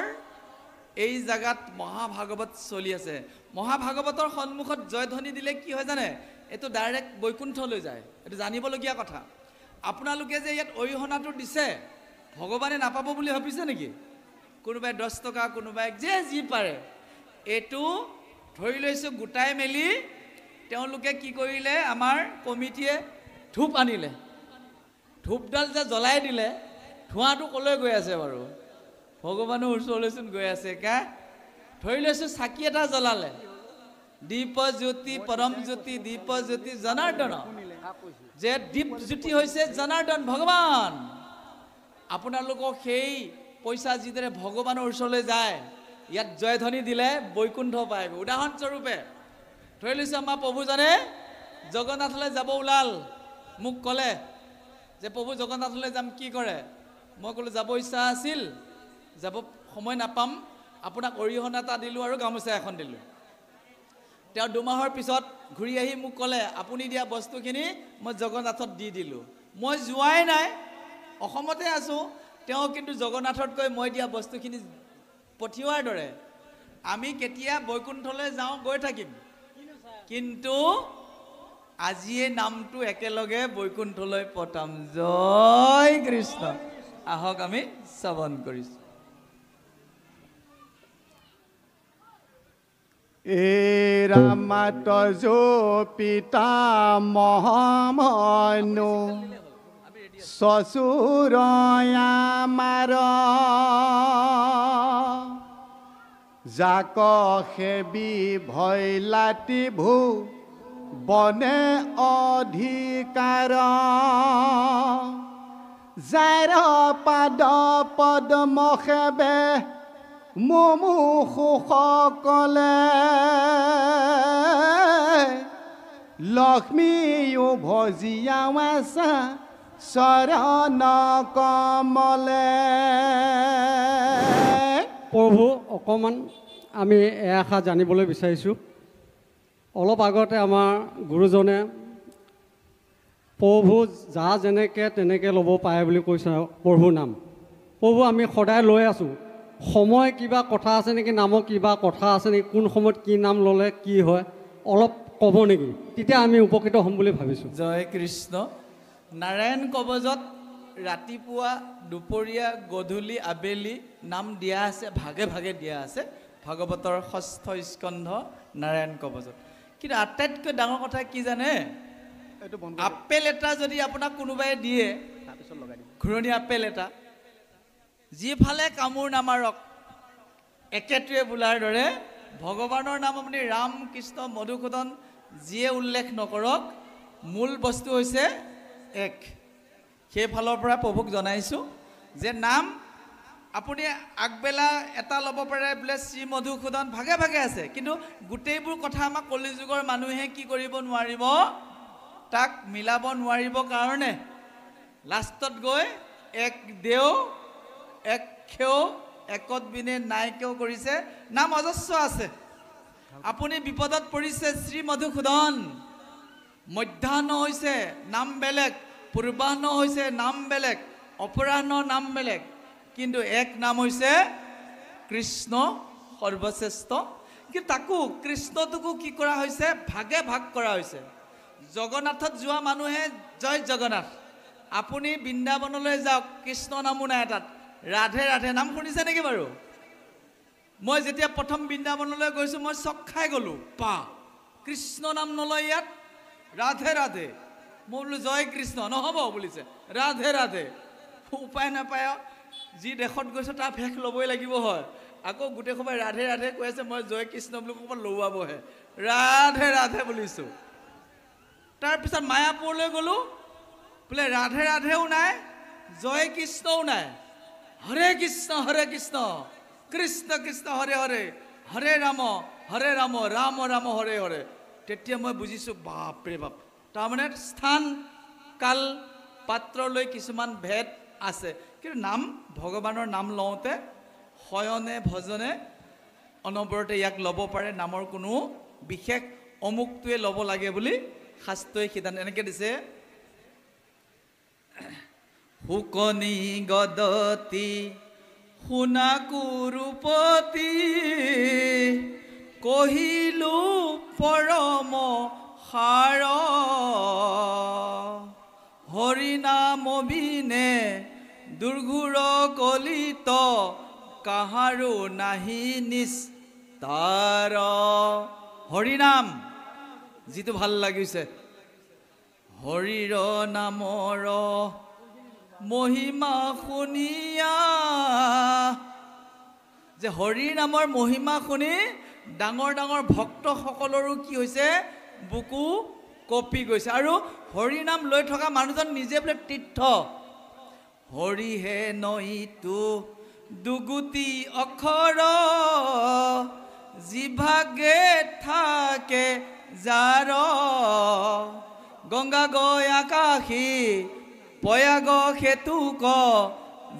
Speaker 2: এই জাগাত মহাভাগৱত চলি আছে। মহাভাগৱতৰ সন্মুখত জয়ধ্বনি দিলে কি হয় জানে? এইটো ডাইৰেক্ট বৈকুণ্ঠলৈ যায়। এইটো জানিবলগীয়া কথা। আপোনালোকে যে ইয়াত অৰিহণাটো দিছে, ভগৱানে নাপাব বুলি ভাবিছে নেকি? কোনোবাই 10 টকা, কোনোবাই যে যি পাৰে, এইটো ধৰি লৈছোঁ গোটাই মেলি তেওঁলোকে কি কৰিলে, আমাৰ কমিটিয়ে ধূপ আনিলে। ধূপডাল যে জ্বলাই দিলে, ধোঁৱাটো ক'লৈ গৈ আছে বাৰু? ভগৱানৰ ওচৰলৈচোন গৈ আছে কা। ধৰি লৈছোঁ চাকি এটা জ্বলালে, দীপজ্যোতি পৰম জ্যোতি, দীপজ্যোতি জনাৰ্দন, যে দীপজ্যোতি হৈছে জনাৰ্দন ভগৱান। আপোনালোকক সেই পইচা যিদৰে ভগৱানৰ ওচৰলৈ যায়, ইয়াত জয়ধ্বনি দিলে বৈকুণ্ঠ পায়। উদাহৰণস্বৰূপে ধৰি লৈছোঁ আমাৰ প্ৰভুজনে জগন্নাথলৈ যাব ওলাল, মোক ক'লে যে প্ৰভু জগন্নাথলৈ যাম, কি কৰে? মই ক'লোঁ যাব ইচ্ছা আছিল, যাব সময় নাপাম, আপোনাক অৰিহণা এটা দিলোঁ আৰু গামোচা এখন দিলোঁ। তেওঁ 2 মাহৰ পিছত ঘূৰি আহি মোক ক'লে, আপুনি দিয়া বস্তুখিনি মই জগন্নাথত দি দিলোঁ। মই যোৱাই নাই, অসমতে আছোঁ, তেওঁ কিন্তু জগন্নাথতকৈ মই দিয়া বস্তুখিনি পঠিওৱাৰ দৰে আমি কেতিয়া বৈকুণ্ঠলৈ যাওঁ গৈ থাকিম, কিন্তু আজিয়ে নামটো একেলগে বৈকুণ্ঠলৈ পঠাম। জয় কৃষ্ণ। আহক আমি শ্ৰৱণ কৰিছোঁ।
Speaker 1: ৰামাত যো পিতা মহামনু শ্বশুৰ আমাৰ যাক সেবি ভৈলাতি ভূ বনে অধিকাৰ যাৰ পাদ পদ্ম সেবে মুমুষুসকলে লক্ষ্মীও ভজিয়াৱাছা চৰণ কমলে।
Speaker 3: প্ৰভু, অকণমান আমি এষাৰ জানিবলৈ বিচাৰিছোঁ। অলপ আগতে আমাৰ গুৰুজনে প্ৰভু যা যেনেকৈ তেনেকৈ ল'ব পাৰে বুলি কৈছে প্ৰভুৰ নাম। প্ৰভু আমি সদায় লৈ আছোঁ, সময় কিবা কথা আছে নেকি? নামৰ কিবা কথা আছে নেকি? কোন সময়ত কি নাম ল'লে কি হয় অলপ ক'ব নেকি? তেতিয়া আমি উপকৃত হ'ম বুলি ভাবিছোঁ।
Speaker 2: জয় কৃষ্ণ। নাৰায়ণ কবজত ৰাতিপুৱা, দুপৰীয়া, গধূলি, আবেলি নাম দিয়া আছে, ভাগে ভাগে দিয়া আছে ভাগৱতৰ 6ষ্ঠ স্কন্ধ নাৰায়ণ কবজত। কিন্তু আটাইতকৈ ডাঙৰ কথা কি জানে? আপেল এটা যদি আপোনাক কোনোবাই দিয়ে, ঘূৰণি আপেল এটা, যিফালে কামোৰ নামাৰক একেটোৱে বোলাৰ দৰে ভগৱানৰ নাম আপুনি ৰাম, কৃষ্ণ, মধুসূদন যিয়ে উল্লেখ নকৰক, মূল বস্তু হৈছে এক। সেইফালৰ পৰা প্ৰভুক জনাইছোঁ যে নাম আপুনি আগবেলা এটা ল'ব পাৰে বোলে শ্ৰী মধুসূদন, ভাগে ভাগে আছে, কিন্তু গোটেইবোৰ কথা আমাক কলিযুগৰ মানুহে কি কৰিব নোৱাৰিব, তাক মিলাব নোৱাৰিব কাৰণে লাষ্টত গৈ এক দেও এক খেও একত বিনে নাইকেও কৰিছে। নাম অজস্ৰ আছে। আপুনি বিপদত পৰিছে, শ্ৰী মধুসূদন। মধ্যাহ্ন হৈছে নাম বেলেগ, পূৰ্বাহ্ন হৈছে নাম বেলেগ, অপৰাহ্ন নাম বেলেগ, কিন্তু এক নাম হৈছে কৃষ্ণ সৰ্বশ্ৰেষ্ঠ। কিন্তু তাকো কৃষ্ণটোকো কি কৰা হৈছে? ভাগে ভাগ কৰা হৈছে। জগন্নাথত যোৱা মানুহে জয় জগন্নাথ, আপুনি বৃন্দাবনলৈ যাওক, কৃষ্ণ নামো নাই তাত, ৰাধে ৰাধে নাম শুনিছে নেকি বাৰু? মই যেতিয়া প্ৰথম বৃন্দাবনলৈ গৈছোঁ মই চক খাই গ'লোঁ, পা কৃষ্ণ নাম নলয় ইয়াত, ৰাধে ৰাধে। মই বোলো জয় কৃষ্ণ, নহ'ব বুলিছে, ৰাধে ৰাধে। উপায় নাপায়, যি দেশত গৈছোঁ তাৰ ভেষ ল'বই লাগিব হয়। আকৌ গোটেই সময় ৰাধে ৰাধে কৈ আছে, মই জয় কৃষ্ণ বুলি ক'ৰবাত লওৱাবহে, ৰাধে ৰাধে বুলিছোঁ। তাৰপিছত মায়াপুৰলৈ গ'লোঁ, বোলে ৰাধে ৰাধেও নাই, জয় কৃষ্ণও নাই, হৰে কৃষ্ণ কৃষ্ণ কৃষ্ণ হৰে হৰে, হৰে ৰাম ৰাম ৰাম হৰে হৰে। তেতিয়া মই বুজিছোঁ, বাপৰে বাপ, তাৰমানে স্থান কাল পাত্ৰলৈ কিছুমান ভেদ আছে। কিন্তু নাম, ভগৱানৰ নাম লওঁতে শয়নে ভজনে অনবৰতে ইয়াক ল'ব পাৰে। নামৰ কোনো বিশেষ অমুকটোৱে ল'ব লাগে বুলি শাস্ত্ৰই সিদ্ধান্ত এনেকৈ দিছে। শুকনি গদতি শুনা কুৰূপতি কহিলো পৰম সাৰ হৰিনাম বিনে দুৰ্ঘুৰ কলিত কাহাৰো নাহি নিস্তাৰ হৰিনাম যিটো ভাল লাগিছে হৰিৰ নামৰ মহিমা শুনিয়া যে হৰিৰ নামৰ মহিমা শুনি ডাঙৰ ডাঙৰ ভক্তসকলৰো কি হৈছে বুকু কপি গৈছে আৰু হৰি নাম লৈ থকা মানুহজন নিজে বোলে তীৰ্থ হৰিহে নৈতো দুগুটি অক্ষৰ জিভাগে থাকে যাৰ গংগা গৈ আকাশী পয়াগ সেতুক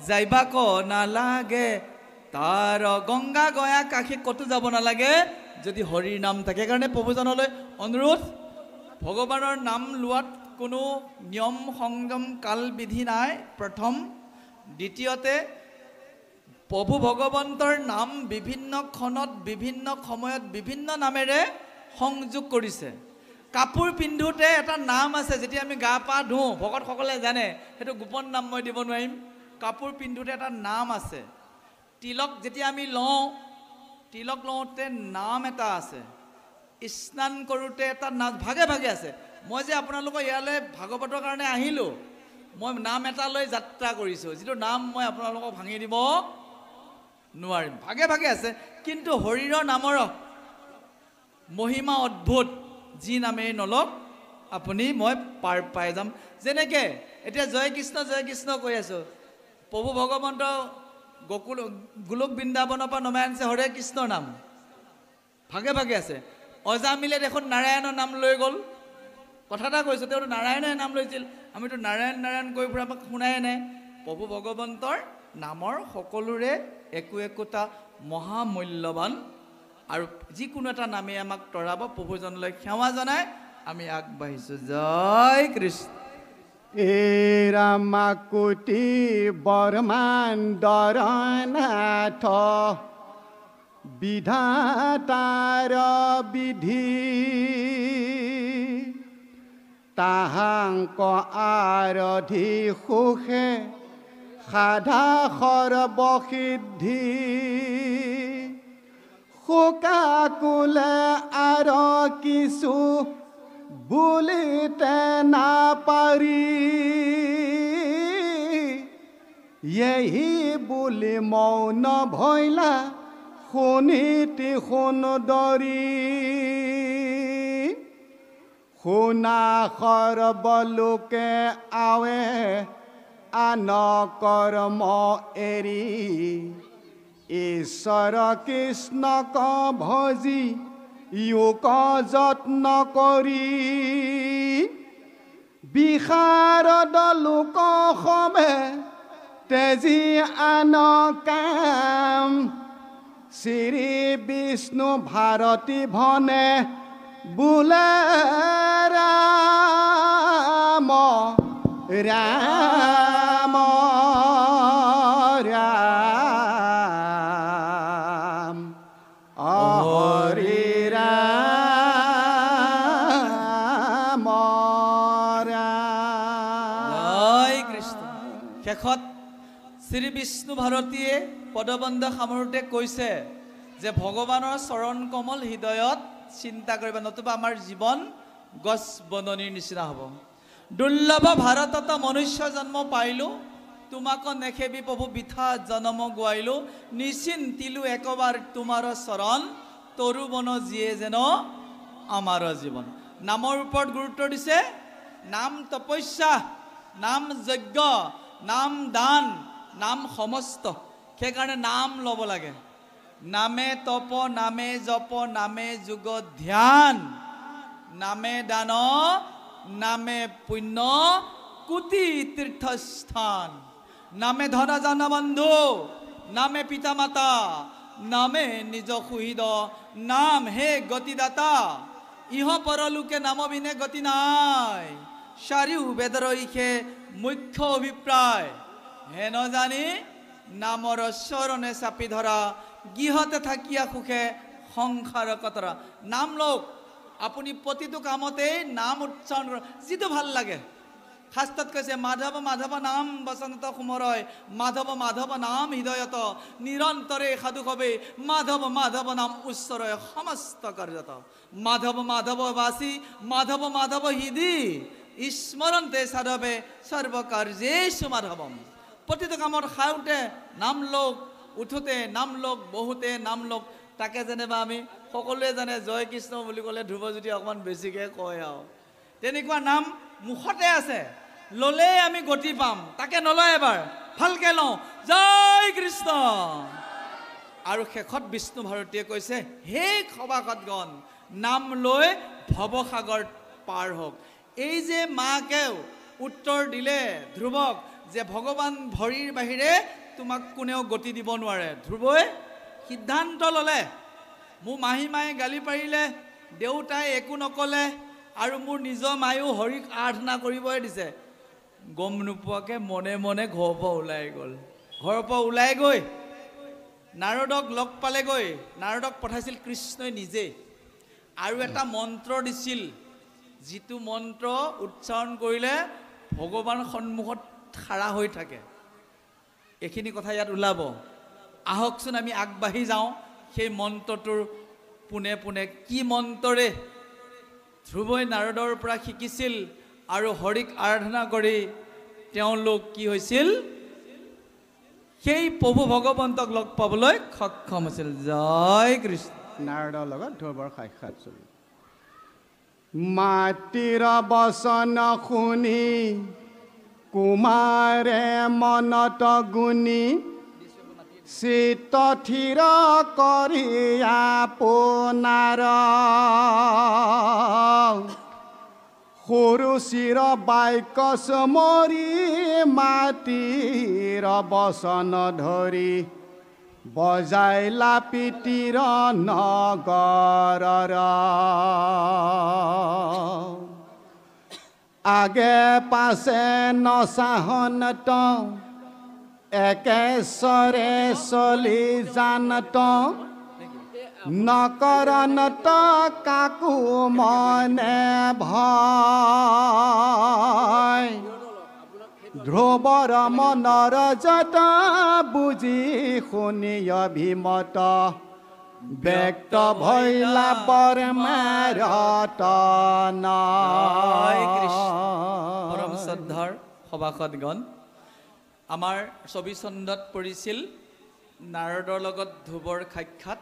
Speaker 2: যাইবাক নালাগে তাৰ গংগা গয়া কাশী ক'তো যাব নালাগে যদি হৰিৰ নাম থাকে কাৰণে প্ৰভুজনলৈ অনুৰোধ ভগৱানৰ নাম লোৱাত কোনো নিয়ম সংযম কাল বিধি নাই প্ৰথম দ্বিতীয়তে প্ৰভু ভগৱন্তৰ নাম বিভিন্ন ক্ষণত বিভিন্ন সময়ত বিভিন্ন নামেৰে সংযোগ কৰিছে কাপোৰ পিন্ধোতে এটা নাম আছে যেতিয়া আমি গা পা ধুওঁ ভকতসকলে জানে সেইটো গোপন নাম মই দিব নোৱাৰিম কাপোৰ পিন্ধোতে এটা নাম আছে তিলক যেতিয়া আমি লওঁ তিলক লওঁতে নাম এটা আছে স্নান কৰোঁতে এটা নাম ভাগে ভাগে আছে মই যে আপোনালোকৰ ইয়ালৈ ভাগৱতৰ কাৰণে আহিলোঁ মই নাম এটা লৈ যাত্ৰা কৰিছোঁ যিটো নাম মই আপোনালোকক ভাঙি দিব নোৱাৰিম ভাগে ভাগে আছে কিন্তু হৰিৰ নামৰ মহিমা অদ্ভুত যি নামেই নলওক আপুনি মই পাৰ পাই যাম যেনেকৈ এতিয়া জয় কৃষ্ণ কৈ আছোঁ প্ৰভু ভগৱন্ত গোলোক বৃন্দাবনৰ পৰা নমাই আনিছে হৰে কৃষ্ণৰ নাম ভাগে ভাগে আছে অজামিলে দেখোন নাৰায়ণৰ নাম লৈ গ'ল কথা এটা কৈছোঁ তেওঁতো নাৰায়ণৰ নাম লৈছিল আমিতো নাৰায়ণ কৈ ফুৰা আমাক শুনাই নাই প্ৰভু ভগৱন্তৰ নামৰ সকলোৰে একো একোটা মহামূল্যৱান আৰু যিকোনো এটা নামে আমাক তৰাব প্ৰভুজনলৈ সেৱা জনাই আমি আগবাঢ়িছোঁ জয় কৃষ্ণ
Speaker 1: এ ৰামাকুটি বৰ্মান্দৰনাথ বিধাতাৰ বিধি তাহাংক আৰধি সুখে সাধা সৰ্বসিদ্ধি শোকাকুলে আৰ কিছু বুলিতে নাপাৰি এহি বুলি মৌন ভৈলা শুনিতি সুন্দৰী শুনা সৰ্বলোকে আৱে আন কৰ্ম এৰি ঈশ্বৰ কৃষ্ণক ভজি য়োগ যত্ন কৰি বিশাৰদ লোক সমে তেজি আন কাম শ্ৰী বিষ্ণু ভাৰতী ভনে বোলে ৰাম ৰাম ৰাম হৰি ৰাম
Speaker 2: জয় কৃষ্ণ শেষত শ্ৰী বিষ্ণু ভাৰতীয়ে পদবন্ধ সামৰোতে কৈছে যে ভগৱানৰ চৰণ কমল হৃদয়ত চিন্তা কৰিবা নতুবা আমাৰ জীৱন গছ বননিৰ নিচিনা হ'ব দুৰ্লভ ভাৰতত মনুষ্য জন্ম পাইলোঁ তোমাক নেখেবি প্ৰভু বিথা জনম গোৱাইলোঁ নিচিন্তিলোঁ একবাৰ তোমাৰ চৰণ তৰু বন যিয়ে যেন আমাৰ জীৱন নামৰ ওপৰত গুৰুত্ব দিছে নাম তপস্যা নাম যজ্ঞ নাম দান নাম সমস্ত সেইকাৰণে নাম ল'ব লাগে নামে তপ নামে জপ নামে যোগ ধ্যান নামে দান নামে পুণ্য কোটি তীৰ্থস্থান নামে ধন জন বন্ধু নামে পিতা মাতা নামে নিজ সুহৃদ নাম হে গতিদাতা ইহ পৰলোকে নাম বিনে গতি নাই চাৰিও বেদৰ ইখে মুখ্য অভিপ্ৰায় হেন জানি নামৰ চৰণে চাপি ধৰা গৃহতে থাকিয়া সুখে সংসাৰ কতৰা নাম লওক আপুনি প্ৰতিটো কামতেই নাম উচ্চাৰণ কৰক যিটো ভাল লাগে শাস্ত্ৰত কৈছে মাধৱ মাধৱ নাম বচনত সুমৰয় মাধৱ মাধৱ নাম হৃদয়ত নিৰন্তৰে সাধু কবে মাধৱ মাধৱ নাম উচ্চৰয় সমস্ত কাৰ্যত মাধৱ মাধৱ বাসী মাধৱ মাধৱ হৃদি স্মৰণতে সাধৱে সৰ্বকাৰ্যেষু মাধৱম প্ৰতিটো কামত খাওঁতে নাম লওক উঠোতে নাম লওক বহুতে নাম লওক তাকে যেনিবা আমি সকলোৱে জানে জয় কৃষ্ণ বুলি ক'লে ধ্ৰুৱজ্যোতি অকণমান বেছিকৈ কয় আৰু তেনেকুৱা নাম মুখতে আছে ল'লেই আমি গতি পাম তাকে নলয় এবাৰ ভালকৈ লওঁ জয় কৃষ্ণ আৰু শেষত বিষ্ণু ভাৰতীয়ে কৈছে হে সভাসদগণ নাম লৈ ভৱসাগৰ পাৰ হওক এই যে মাকেও উত্তৰ দিলে ধ্ৰুৱক যে ভগৱান ভৰিৰ বাহিৰে তোমাক কোনেও গতি দিব নোৱাৰে ধ্ৰুৱই সিদ্ধান্ত ল'লে মোৰ মাহী মায়ে গালি পাৰিলে দেউতাই একো নক'লে আৰু মোৰ নিজৰ মায়েও হৰিক আৰাধনা কৰিবই দিছে গম নোপোৱাকৈ মনে মনে ঘৰৰ পৰা ওলাই গৈ নাৰদক লগ পালেগৈ নাৰদক পঠাইছিল কৃষ্ণই নিজে আৰু এটা মন্ত্ৰ দিছিল যিটো মন্ত্ৰ উচ্চাৰণ কৰিলে ভগৱান সন্মুখত খাৰা হৈ থাকে এইখিনি কথা ইয়াত ওলাব আহকচোন আমি আগবাঢ়ি যাওঁ সেই মন্ত্ৰটোৰ পোনে পোনে কি মন্ত্ৰৰে ধ্ৰুৱই নাৰদৰ পৰা শিকিছিল আৰু হৰিক আৰাধনা কৰি তেওঁলোক কি হৈছিল সেই প্ৰভু ভগৱন্তক লগ পাবলৈ সক্ষম হৈছিল জয় কৃষ্ণ
Speaker 1: নাৰদৰ লগত ধ্ৰুৱৰ সাক্ষাৎ চলিল মাটিৰ বচন শুনি কুমাৰে মনত গুণি চিত্ত থিৰ কৰি আপোনাৰ সৰু চিৰ বাক্য মৰি মাটিৰ বচন ধৰি বজাইলা পিতিৰ নগৰৰ আগে পাছে নচাহনত একেশ্বৰে চলি জানত নকৰণত কাকো মনে ভয় ধ্ৰুৱৰ মনৰ যত বুজি শুনি অভিমত ব্যক্ত ভৈলা বৰমাৰতন
Speaker 2: পৰম শ্ৰদ্ধাৰ সভাসদগণ আমাৰ ছবিচন্দত পৰিছিল নাৰদৰ লগত ধ্ৰুৱৰ সাক্ষাৎ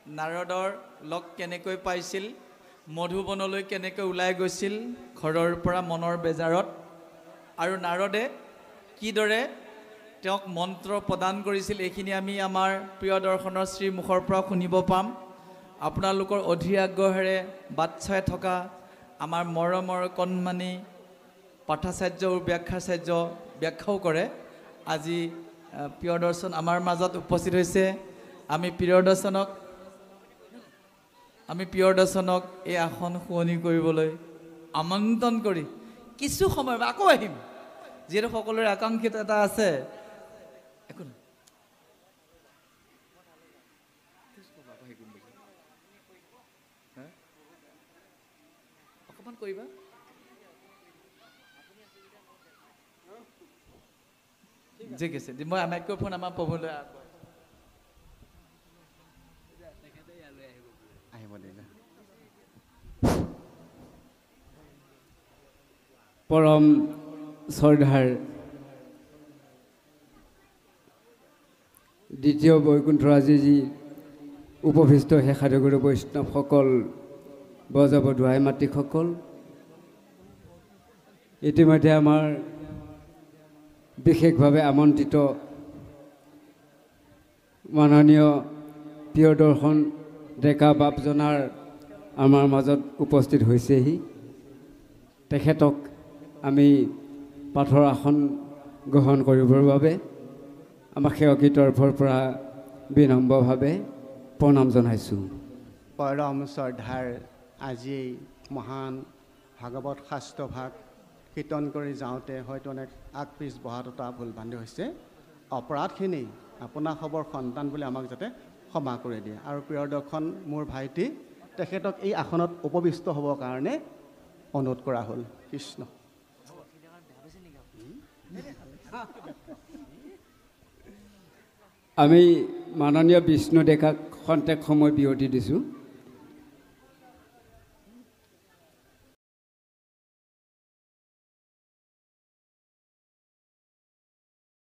Speaker 2: নাৰদৰ লগ কেনেকৈ পাইছিল মধুবনলৈ কেনেকৈ ওলাই গৈছিল ঘৰৰ পৰা মনৰ বেজাৰত আৰু নাৰদে কিদৰে তেওঁক মন্ত্ৰ প্ৰদান কৰিছিল এইখিনি আমি আমাৰ প্ৰিয় দৰ্শনৰ শ্ৰীমুখৰ পৰা শুনিব পাম আপোনালোকৰ অধীৰ আগ্ৰহেৰে বাট চাই থকা আমাৰ মৰমৰ কণমানি পাঠাচাৰ্য আৰু ব্যাখ্যাচাৰ্য ব্যাখ্যাও কৰে আজি প্ৰিয় দৰ্শন আমাৰ মাজত উপস্থিত হৈছে আমি প্ৰিয় দৰ্শনক এই আসন শুৱনি কৰিবলৈ আমন্ত্ৰণ কৰি কিছু সময় আকৌ আহিম যিহেতু সকলোৰে আকাংক্ষিত এটা আছে একো নাই অকণমান কৰিবা ঠিক আছে মই মাইক্ৰফোন আমাৰ প্ৰভুলৈ
Speaker 1: আহিব দিলে
Speaker 4: পৰম শ্ৰদ্ধাৰ দ্বিতীয় বৈকুণ্ঠৰাজী যি উপবিষ্ট হে সাধুগুৰু বৈষ্ণৱসকল বজাবধুৱাই মাতৃসকল ইতিমধ্যে আমাৰ বিশেষভাৱে আমন্ত্ৰিত মাননীয় প্ৰিয় দৰ্শন ডেকা বাপজনাৰ আমাৰ মাজত উপস্থিত হৈছেহি তেখেতক আমি পাঠৰ আসন গ্ৰহণ কৰিবৰ বাবে আমাৰ সেৱকী তৰফৰ পৰা বিনম্ৰভাৱে প্ৰণাম জনাইছোঁ
Speaker 1: পৰম শ্ৰদ্ধাৰ আজি মহান ভাগৱত শাস্ত্ৰভাগ কীৰ্তন কৰি যাওঁতে হয়তো অনেক আগ পিছ বহাত এটা ভুল বান্ধি হৈছে অপৰাধখিনি আপোনাৰ খবৰ সন্তান বুলি আমাক যাতে ক্ষমা কৰি দিয়ে আৰু প্ৰিয় দৰ্শন মোৰ ভাইটি তেখেতক এই আসনত উপবিষ্ট হ'বৰ কাৰণে অনুৰোধ কৰা হ'ল কৃষ্ণ
Speaker 4: আমি মাননীয় বিষ্ণু ডেকাক খন্তেক সময় বিৰতি দিছোঁ